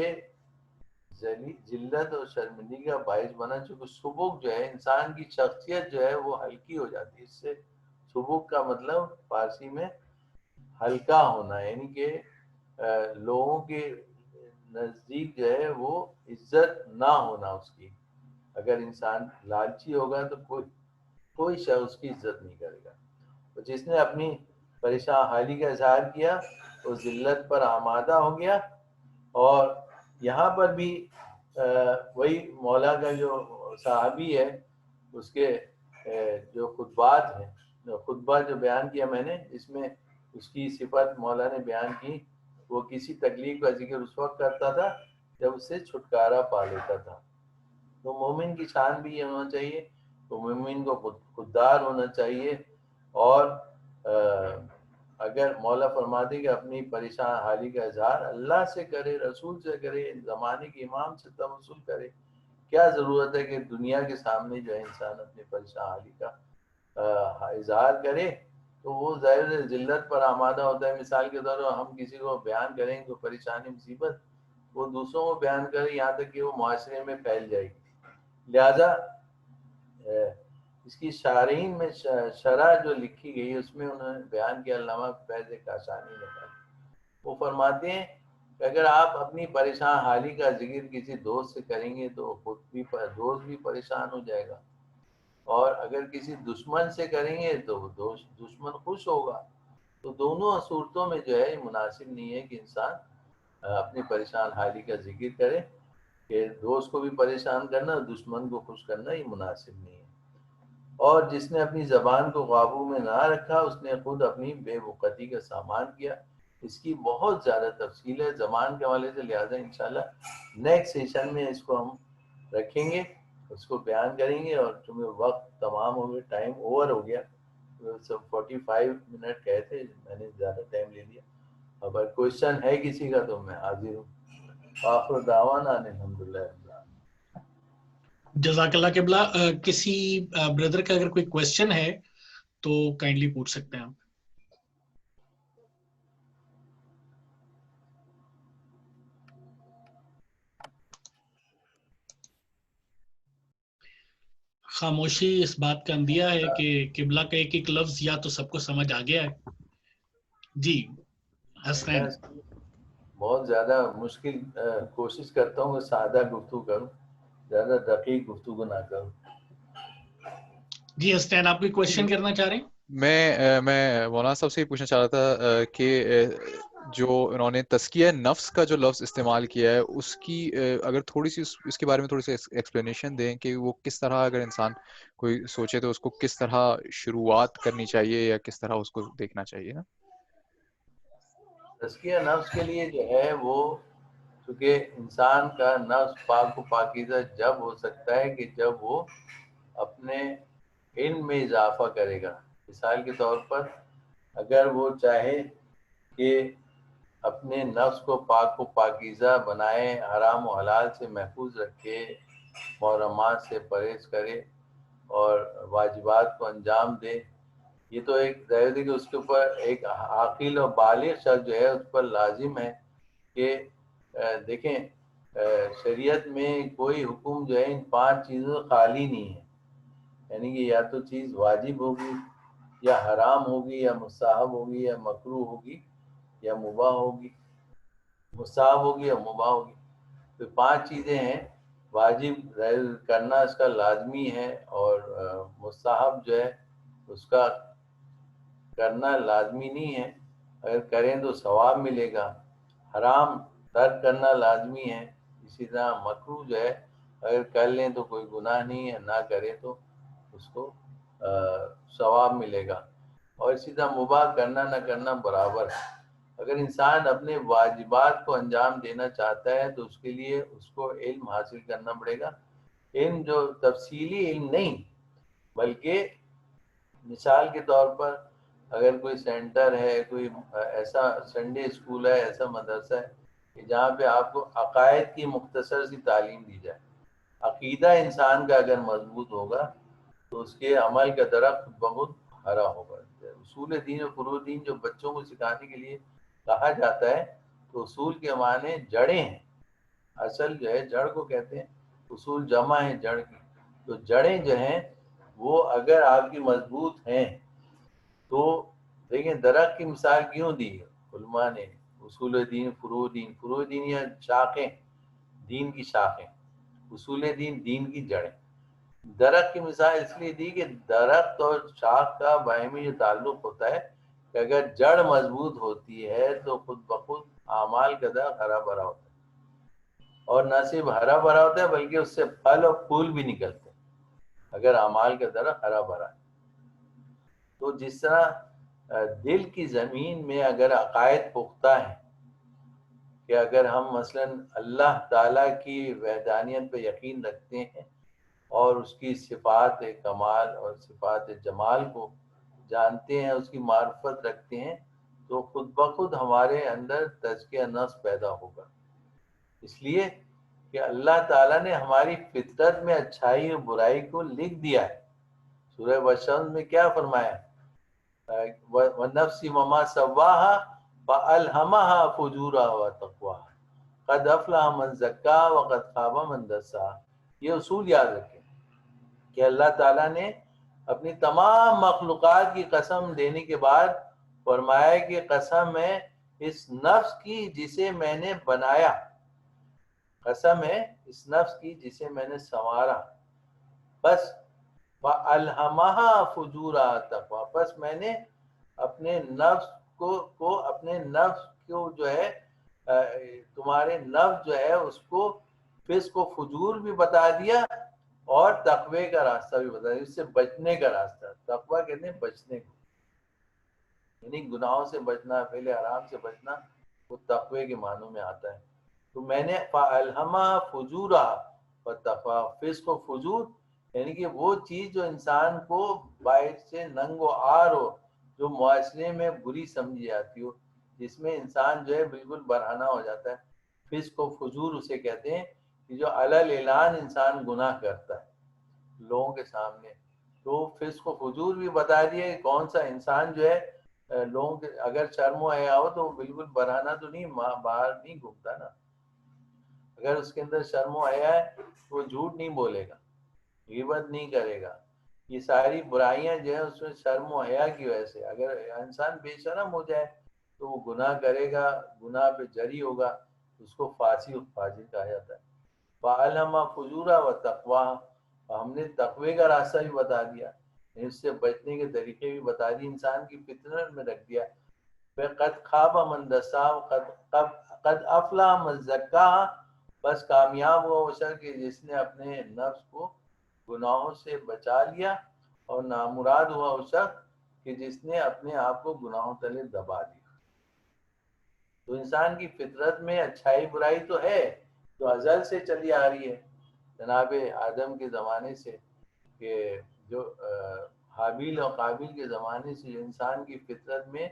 ذلت اور شرمندگی کا باعث بنا. چونکہ سبک جو ہے انسان کی شخصیت جو ہے وہ ہلکی ہو جاتی ہے. اس سے سبک کا مطلب فارسی میں ہلکا ہونا، یعنی کہ لوگوں کے نزدیک جو ہے وہ عزت نہ ہونا اس کی. اگر انسان لالچی ہوگا تو کوئی شخص اس کی عزت نہیں کرے گا. تو جس نے اپنی پریشان حالی کا اظہار کیا وہ ذلت پر آمادہ ہو گیا. اور یہاں پر بھی وہی مولا کا جو صحابی ہے اس کے جو خطبات ہیں، خطبہ جو بیان کیا میں نے، اس میں اس کی صفت مولا نے بیان کی، وہ کسی تکلیف کا ذکر اس وقت کرتا تھا جب اس سے چھٹکارا پا لیتا تھا. تو مومن کی شان بھی یہ ہونا چاہیے، تو مومن کو خوددار ہونا چاہیے. اور اگر مولا فرماتے کہ اپنی پریشان حالی کا اظہار اللہ سے کرے، رسول سے کرے، زمانے کے امام سے توسل کرے. کیا ضرورت ہے کہ دنیا کے سامنے جو ہے انسان اپنی پریشان حالی کا اظہار کرے؟ تو وہ ظاہر ذلت پر آمادہ ہوتا ہے. مثال کے طور پر ہم کسی کو بیان کریں گے پریشانی مصیبت، وہ دوسروں کو بیان کرے یہاں تک کہ وہ معاشرے میں پھیل جائے گی. لہذا اس کی شارحین میں شرح جو لکھی گئی اس میں انہوں نے بیان کیا، علامہ فیض کاشانی نے کہا، وہ فرماتے ہیں کہ اگر آپ اپنی پریشان حالی کا ذکر کسی دوست سے کریں گے تو خود بھی دوست بھی پریشان ہو جائے گا، اور اگر کسی دشمن سے کریں گے تو دشمن خوش ہوگا. تو دونوں صورتوں میں جو ہے مناسب نہیں ہے کہ انسان اپنی پریشان حالی کا ذکر کرے، کہ دوست کو بھی پریشان کرنا اور دشمن کو خوش کرنا یہ مناسب نہیں ہے. اور جس نے اپنی زبان کو قابو میں نہ رکھا اس نے خود اپنی بے وقتی کا سامان کیا. اس کی بہت زیادہ تفصیل ہے زبان کے حوالے سے، لہٰذا انشاءاللہ نیکسٹ سیشن میں اس کو ہم رکھیں گے، اس کو بیان کریں گے. اور چونکہ وقت تمام ہو گیا، ٹائم اوور ہو گیا، 45 منٹ کہے تھے، میں نے زیادہ ٹائم لے لیا. اگر کوشچن ہے کسی کا تو میں حاضر ہوں. آخر دعوانا الحمدللہ. جزاک اللہ قبلہ. کسی بردر کا اگر کوئی کوشچن ہے تو کائنڈلی پوچھ سکتے ہیں آپ. خاموشی اس بات کا اندیا ہے کہ قبلہ کا ایک ایک لفظ یا تو سب کو سمجھ آ گیا ہے. جی حسنین. بہت زیادہ مشکل کوشش کرتا ہوں کہ سادہ گفتگو کروں، زیادہ دقیق گفتگو نہ کروں. جی حسنین آپ کوئی کوشچن کرنا چاہ رہے ہیں؟ میں مولانا صاحب سے یہ پوچھنا چاہ رہا تھا کہ جو انہوں نے تزکیہ نفس کا جو لفظ استعمال کیا ہے اس کی اگر تھوڑی سی اس کے بارے میں تھوڑی سی ایکسپلینیشن دیں کہ وہ کس طرح، اگر انسان کوئی سوچے تو اس کو کس طرح شروعات کرنی چاہیے یا کس طرح اس کو دیکھنا چاہیے نا. تزکیہ نفس کے لیے جو ہے وہ، چونکہ انسان کا نفس پاک و پاکیزہ جب ہو سکتا ہے کہ جب وہ اپنے علم میں اضافہ کرے گا. مثال کے طور پر اگر وہ چاہے کہ اپنے نفس کو پاک و پاکیزہ بنائے، حرام و حلال سے محفوظ رکھے، محرمات سے پرہیز کرے اور واجبات کو انجام دے، یہ تو ایک ظاہر ہے کہ اس کے اوپر ایک عاقل اور بالغ شخص جو ہے اس پر لازم ہے کہ دیکھیں شریعت میں کوئی حکم جو ہے ان 5 چیزوں سے خالی نہیں ہے. یعنی کہ یا تو چیز واجب ہوگی یا حرام ہوگی یا مستحب ہوگی یا مکروہ ہوگی یا مباح ہوگی، مستحب ہوگی یا مباح ہوگی. تو 5 چیزیں ہیں. واجب کرنا اس کا لازمی ہے، اور مستحب جو ہے اس کا کرنا لازمی نہیں ہے، اگر کریں تو ثواب ملے گا. حرام ترک کرنا لازمی ہے. اسی طرح مکروہ جو ہے اگر کر لیں تو کوئی گناہ نہیں ہے، نہ کرے تو اس کو ثواب ملے گا. اور اسی طرح مباح کرنا نہ کرنا برابر ہے. اگر انسان اپنے واجبات کو انجام دینا چاہتا ہے تو اس کے لیے اس کو علم حاصل کرنا پڑے گا. علم جو تفصیلی علم نہیں، بلکہ مثال کے طور پر اگر کوئی سینٹر ہے، کوئی ایسا سنڈے اسکول ہے، ایسا مدرسہ ہے کہ جہاں پہ آپ کو عقائد کی مختصر سی تعلیم دی جائے. عقیدہ انسان کا اگر مضبوط ہوگا تو اس کے عمل کا درخت بہت ہرا ہوگا. اصول دین اور فروع دین جو بچوں کو سکھانے کے لیے کہا جاتا ہے تو اصول کے معنی جڑیں ہیں. اصل جو ہے جڑ کو کہتے ہیں، اصول جمع ہے جڑ کی. تو جڑیں جو ہیں وہ اگر آپ کی مضبوط ہیں تو دیکھیں درخت کی مثال کیوں دی علماء نے، اصول دین فروع دین. فروع دین یا شاخیں، دین کی شاخیں، اصول دین دین کی جڑیں. درخت کی مثال اس لیے دی کہ درخت اور شاخ کا باہمی جو تعلق ہوتا ہے کہ اگر جڑ مضبوط ہوتی ہے تو خود بخود اعمال کا درخت ہرا بھرا ہوتا ہے، اور نہ صرف ہرا بھرا ہوتا ہے بلکہ اس سے پھل اور پھول بھی نکلتے ہیں اگر اعمال کا درخت ہرا بھرا ہے. تو جس طرح دل کی زمین میں اگر عقائد پختہ ہیں کہ اگر ہم مثلا اللہ تعالیٰ کی وحدانیت پہ یقین رکھتے ہیں اور اس کی صفات کمال اور صفات جمال کو جانتے ہیں، اس کی معرفت رکھتے ہیں، تو خود بخود ہمارے اندر تزکیہ نفس پیدا ہوگا. اس لیے کہ اللہ تعالیٰ نے ہماری فطرت میں اچھائی اور برائی کو لکھ دیا ہے. سورہ والشمس میں کیا فرمایا؟ وَالنَّفْسِ وَمَا سَوَّاهَا فَأَلْهَمَهَا فُجُورَهَا وَتَقْوَاهَا قَدْ أَفْلَحَ مَنْ زَكَّاهَا وَقَدْ خَابَ مَنْ دَسَّاهَا. یہ اصول یاد رکھیں کہ اللہ تعالیٰ نے اپنی تمام مخلوقات کی قسم دینے کے بعد فرمایا کہ قسم ہے اس نفس کی جسے میں نے بنایا، قسم ہے اس نفس کی جسے میں نے سنوارا، بس فَأَلْهَمَهَا فُجُورَهَا تَقْوَىٰ، بس میں نے اپنے نفس کو اپنے نفس کو جو ہے تمہارے نفس جو ہے اس کو فسق و فجور بھی بتا دیا اور تقوی کا راستہ بھی بتا دیا، اس سے بچنے کا راستہ. تقوی کہتے ہیں بچنے کو، یعنی گناہوں سے بچنا، پہلے حرام سے بچنا، وہ تقوی کے معنوں میں آتا ہے. تو میں نے فَأَلْهَمَهَا فُجُورَهَا وَتَقْوَىٰ، فسق و فجور یعنی کہ وہ چیز جو انسان کو باہر سے ننگ و عار ہو، جو معاشرے میں بری سمجھی جاتی ہو، جس میں انسان جو ہے بالکل برہنہ ہو جاتا ہے. فسق و فجور اسے کہتے ہیں کہ جو علی اعلان انسان گناہ کرتا ہے لوگوں کے سامنے. تو فسق و فجور بھی بتا دیا کہ کون سا انسان جو ہے لوگوں کے اگر شرم و حیا ہو تو بالکل برہنہ تو نہیں، باہر نہیں گھومتا نا. اگر اس کے اندر شرم و حیا ہے تو وہ جھوٹ نہیں بولے گا، غیبت نہیں کرے گا. یہ ساری برائیاں جو ہیں اس میں شرم و حیا کی وجہ سے، اگر انسان بے شرم ہو جائے تو وہ گناہ کرے گا، گناہ پہ جری ہوگا، اس کو فاسق و فاجر کہا جاتا ہے. فَأَلْهَمَهَا فُجُورَهَا وَتَقْوَاهَا، ہم نے تقوی کا راستہ بھی بتا دیا، اس سے بچنے کے طریقے بھی بتا دیے، انسان کی فطرت میں رکھ دیا. قَدْ خَابَ مَنْ دَسَّاهَا قَدْ أَفْلَحَ مَنْ زَكَّاهَا، بس کامیاب ہوا وہ شخص کہ جس نے اپنے نفس کو گناہوں سے بچا لیا، اور نامراد ہوا وہ شخص کہ جس نے اپنے آپ کو گناہوں تلے دبا دیا. تو انسان کی فطرت میں اچھائی برائی تو ہے، تو ازل سے چلی آ رہی ہے جناب آدم کے زمانے سے، کہ جو حابیل اور قابیل کے زمانے سے انسان کی فطرت میں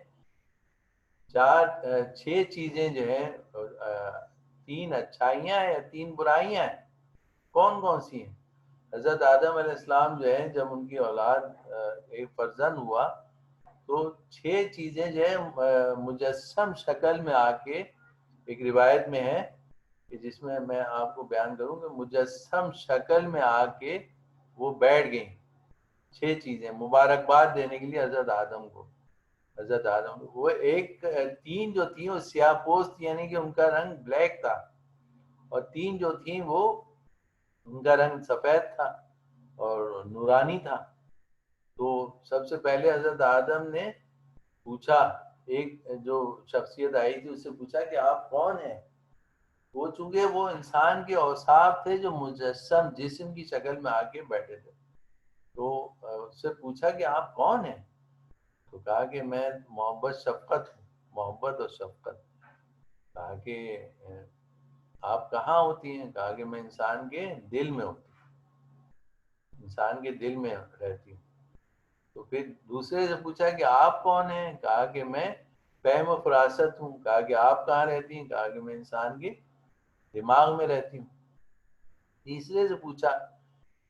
چھ چیزیں جو ہیں، 3 اچھائیاں ہیں، 3 برائیاں ہیں. کون کون سی ہیں؟ حضرت آدم علیہ السلام جو ہے جب ان کی اولاد ایک فرزند ہوا تو 6 چیزیں جو ہے مجسم شکل میں آ کے، ایک روایت میں ہے کہ جس میں میں آپ کو بیان کروں کہ مجسم شکل میں آ کے وہ بیٹھ گئیں. 6 چیزیں مبارکباد دینے کے لیے حضرت آدم کو. وہ ایک 3 جو تھیں وہ سیاہ پوست تھی، یعنی کہ ان کا رنگ بلیک تھا، اور 3 جو تھیں وہ ان کا رنگ سفید تھا اور نورانی تھا. تو سب سے پہلے حضرت آدم نے پوچھا، ایک جو شخصیت آئی تھی اس سے پوچھا کہ آپ کون ہیں؟ وہ چونکہ وہ انسان کے اوصاف تھے جو مجسم جسم کی شکل میں آ کے بیٹھے تھے، تو اس سے پوچھا کہ آپ کون ہیں؟ تو کہا کہ میں محبت شفقت ہوں، محبت اور شفقت. کہا کہ آپ کہاں ہوتی ہیں؟ کہا کہ میں انسان کے دل میں ہوتی ہوں، انسان کے دل میں رہتی ہوں. تو پھر دوسرے سے پوچھا کہ آپ کون ہیں؟ کہا کہ میں فہم و فراست ہوں. کہا کہ آپ کہاں رہتی ہیں؟ کہا کہ میں انسان کے دماغ میں رہتی ہوں. تیسرے سے پوچھا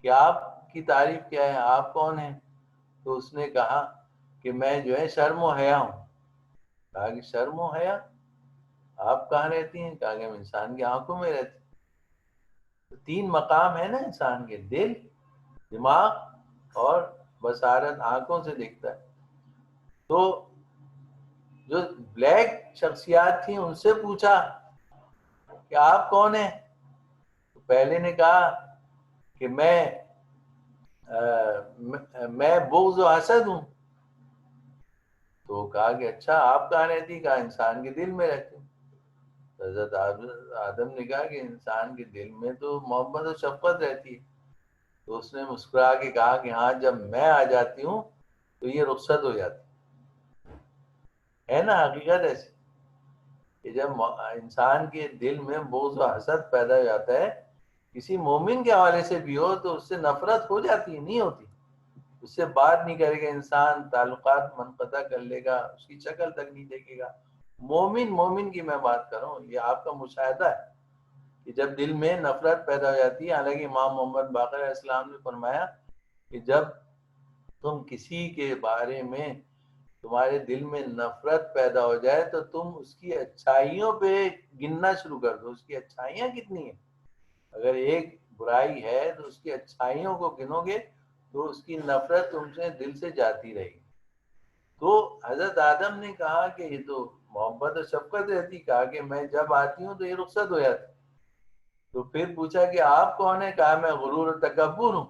کہ آپ کی تعریف کیا ہے، آپ کون ہیں؟ تو اس نے کہا کہ میں جو ہے شرم و حیا ہوں. کہا کہ شرم و حیا، آپ کہاں رہتی ہیں؟ کہا کہ میں انسان کی آنکھوں میں رہتی ہوں. 3 مقام ہے نا انسان کے، دل، دماغ اور بصارت، آنکھوں سے دیکھتا ہے. تو جو بلیک شخصیات تھیں ان سے پوچھا کہ آپ کون ہیں؟ تو پہلے نے کہا کہ میں بغض و حسد ہوں. تو کہا کہ اچھا آپ کہاں رہتی؟ کہا انسان کے دل میں رہتی ہوں. حضرت آدم نے کہا کہ انسان کے دل میں تو محبت و شفقت رہتی ہے. تو اس نے مسکرا کے کہا کہ ہاں جب میں آ جاتی ہوں تو یہ رخصت ہو جاتی ہے نا. حقیقت ایسی کہ جب انسان کے دل میں بغض و حسد پیدا ہو جاتا ہے، کسی مومن کے حوالے سے بھی ہو تو اس سے نفرت ہو جاتی ہے، نہیں ہوتی، اس سے بات نہیں کرے گا انسان، تعلقات منقطع کر لے گا، اس کی شکل تک نہیں دیکھے گا. مومن کی میں بات کر رہا ہوں، یہ آپ کا مشاہدہ ہے کہ جب دل میں نفرت پیدا ہو جاتی ہے. حالانکہ امام محمد باقر علیہ السلام نے فرمایا کہ جب تم کسی کے بارے میں تمہارے دل میں نفرت پیدا ہو جائے تو تم اس کی اچھائیوں پہ گننا شروع کر دو، اس کی اچھائیاں کتنی ہیں. اگر ایک برائی ہے تو اس کی اچھائیوں کو گنو گے تو اس کی نفرت تم سے دل سے جاتی رہے گی. تو حضرت آدم نے کہا کہ یہ تو محبت اور شفقت رہتی، کہا کہ میں جب آتی ہوں تو یہ رخصت ہو جاتی. تو پھر پوچھا کہ آپ کون ہے؟ کہا میں غرور اور تکبر ہوں.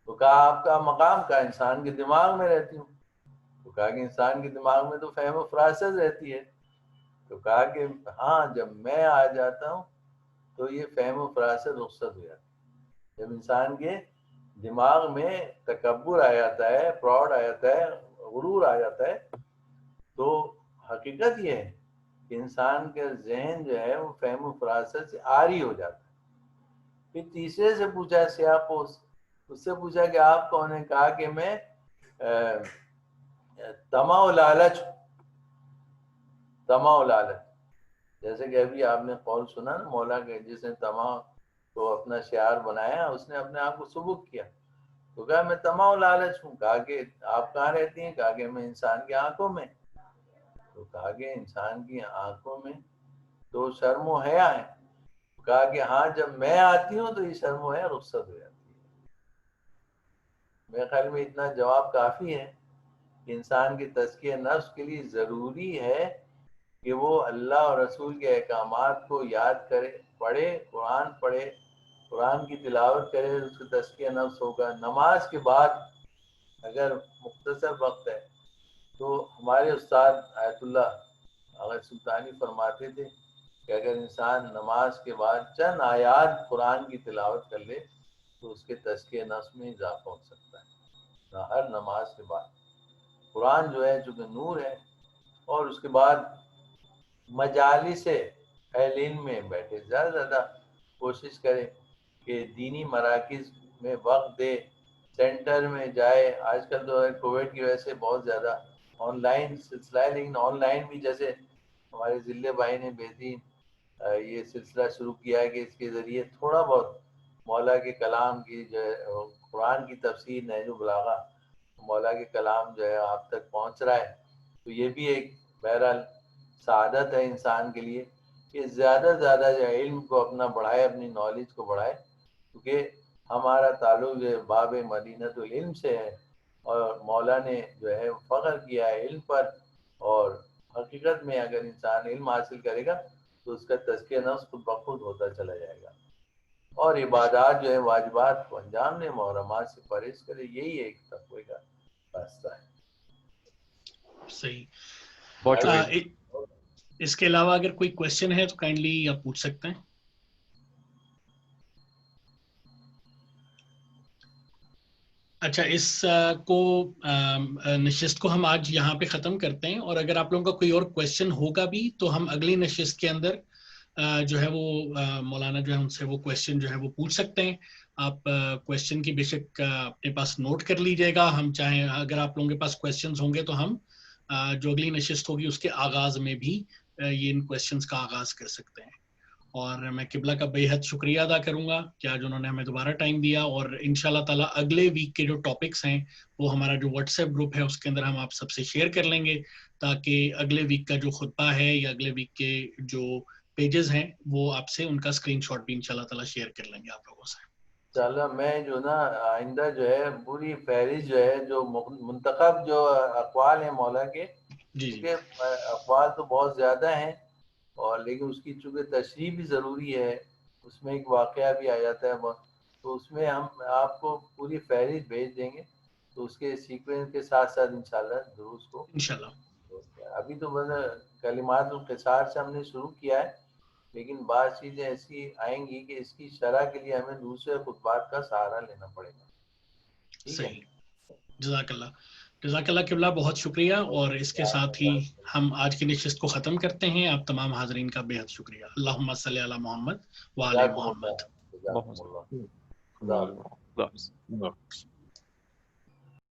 تو کہا آپ کا مقام؟ کا انسان کے دماغ میں رہتی ہوں. تو کہا کہ انسان کے دماغ میں تو فہم و فراست رہتی ہے. تو کہا کہ ہاں جب میں آ جاتا ہوں تو یہ فہم و فراست رخصت ہو جاتی ہے. جب انسان کے دماغ میں تکبر آ جاتا ہے، پراؤڈ آ جاتا ہے، غرور آ جاتا ہے، تو حقیقت یہ ہے کہ انسان کا ذہن جو ہے وہ فہم و فراست سے عاری ہو جاتا ہے. پھر تیسرے سے پوچھا، سیاہ پوش، اس سے پوچھا کہ آپ کون ہیں؟ کہا کہ میں طمع و لالچ ہوں. طمع و لالچ، جیسے کہ ابھی آپ نے قول سنا نا مولا کے، جس نے طمع کو اپنا شعار بنایا اس نے اپنے آپ کو سبک کیا. تو کہا میں طمع و لالچ ہوں. کہا کہ آپ کہاں رہتی ہیں؟ کہا کہ میں انسان کی آنکھوں میں. تو کہا کہ انسان کی آنکھوں میں تو شرم و حیا ہے. کہا کہ ہاں جب میں آتی ہوں تو یہ شرم و حیا رخصت ہو جاتی ہے. میرے خیال میں اتنا جواب کافی ہے کہ انسان کے تزکیہ نفس کے لیے ضروری ہے کہ وہ اللہ اور رسول کے احکامات کو یاد کرے، پڑھے، قرآن کی تلاوت کرے، اس کا تزکیہ نفس ہوگا. نماز کے بعد اگر مختصر وقت ہے تو ہمارے استاد آیت اللہ آغا سلطانی فرماتے تھے کہ اگر انسان نماز کے بعد چند آیات قرآن کی تلاوت کر لے تو اس کے تزکیہ نفس میں اضافہ ہو سکتا ہے. ہر نماز کے بعد قرآن جو ہے چونکہ نور ہے، اور اس کے بعد مجالس اہل علم میں بیٹھے، زیادہ سے زیادہ کوشش کرے کہ دینی مراکز میں وقت دے، سینٹر میں جائے. آج کل تو کووڈ کی وجہ سے بہت زیادہ آن لائن سلسلہ ہے، لیکن آن لائن بھی جیسے ہمارے ضلع بھائی نے بہترین یہ سلسلہ شروع کیا ہے کہ اس کے ذریعے تھوڑا بہت مولا کے کلام کی جو ہے قرآن کی تفسیر نہج البلاغہ، مولا کے کلام جو ہے آپ تک پہنچ رہا ہے. تو یہ بھی ایک بہرحال سعادت ہے انسان کے لیے کہ زیادہ سے زیادہ جو علم کو اپنا بڑھائے، اپنی نالج کو بڑھائے، کیونکہ ہمارا تعلق جو ہے باب مدینۃ العلم سے ہے، اور مولا نے جو ہے فخر کیا ہے علم پر. اور حقیقت میں اگر انسان علم حاصل کرے گا تو اس کا تزکیہ نفس خود بخود ہوتا چلا جائے گا. اور عبادات جو ہے واجبات کو انجام دے، محرمات سے پرہیز کرے. یہی ایک تقوی کا راستہ ہے. صحیح. بہت شکریہ. اس کے علاوہ اگر کوئی کوشچن ہے تو کائنڈلی آپ پوچھ سکتے ہیں. اچھا، اس کو نشست کو ہم آج یہاں پہ ختم کرتے ہیں، اور اگر آپ لوگوں کا کوئی اور کوشچن ہوگا بھی تو ہم اگلی نشست کے اندر جو ہے وہ مولانا جو ہے ان سے وہ کوشچن جو ہے وہ پوچھ سکتے ہیں. آپ کوشچن کی بے شک اپنے پاس نوٹ کر لیجئے گا. ہم چاہیں اگر آپ لوگوں کے پاس کوشچنز ہوں گے تو ہم جو اگلی نشست ہوگی اس کے آغاز میں بھی یہ ان کوشچنز کا آغاز کر سکتے ہیں. اور میں قبلہ کا بے حد شکریہ ادا کروں گا کہ آج انہوں نے ہمیں دوبارہ ٹائم دیا، اور انشاءاللہ تعالیٰ اگلے ویک کے جو ٹاپکس ہیں وہ ہمارا جو واٹس ایپ گروپ ہے اس کے اندر ہم آپ سب سے شیئر کر لیں گے، تاکہ اگلے ویک کا جو خطبہ ہے یا اگلے ویک کے جو پیجز ہیں وہ آپ سے ان کا اسکرین شاٹ بھی انشاءاللہ تعالیٰ شیئر کر لیں گے آپ لوگوں سے. انشاءاللہ میں جو نا آئندہ جو ہے پوری فہرست جو ہے جو منتخب جو اقوال ہیں مولا کے، جی کیونکہ اقوال تو بہت زیادہ ہیں، اور لیکن اس کی چونکہ تشریح بھی ضروری ہے، اس میں ایک واقعہ بھی آ جاتا ہے بہت، تو اس میں ہم آپ کو پوری فہرست بھیج دیں گے، تو اس کے سیکوینس کے ساتھ ساتھ انشاءاللہ دروس کو انشاءاللہ. ابھی تو بس کلمات القصار سے ہم نے شروع کیا ہے، لیکن بعض چیزیں ایسی آئیں گی کہ اس کی شرح کے لیے ہمیں دوسرے خطبات کا سہارا لینا پڑے گا. ٹھیک ہے، صحیح. جزاک اللہ. جزاک اللہ قبلہ، بہت شکریہ. اور اس کے ساتھ ہی ہم آج کی نشست کو ختم کرتے ہیں. آپ تمام حاضرین کا بے حد شکریہ. اللہم صلی علی محمد وعلی محمد. جزاکم اللہ. بہت خدا حافظ. اللہ.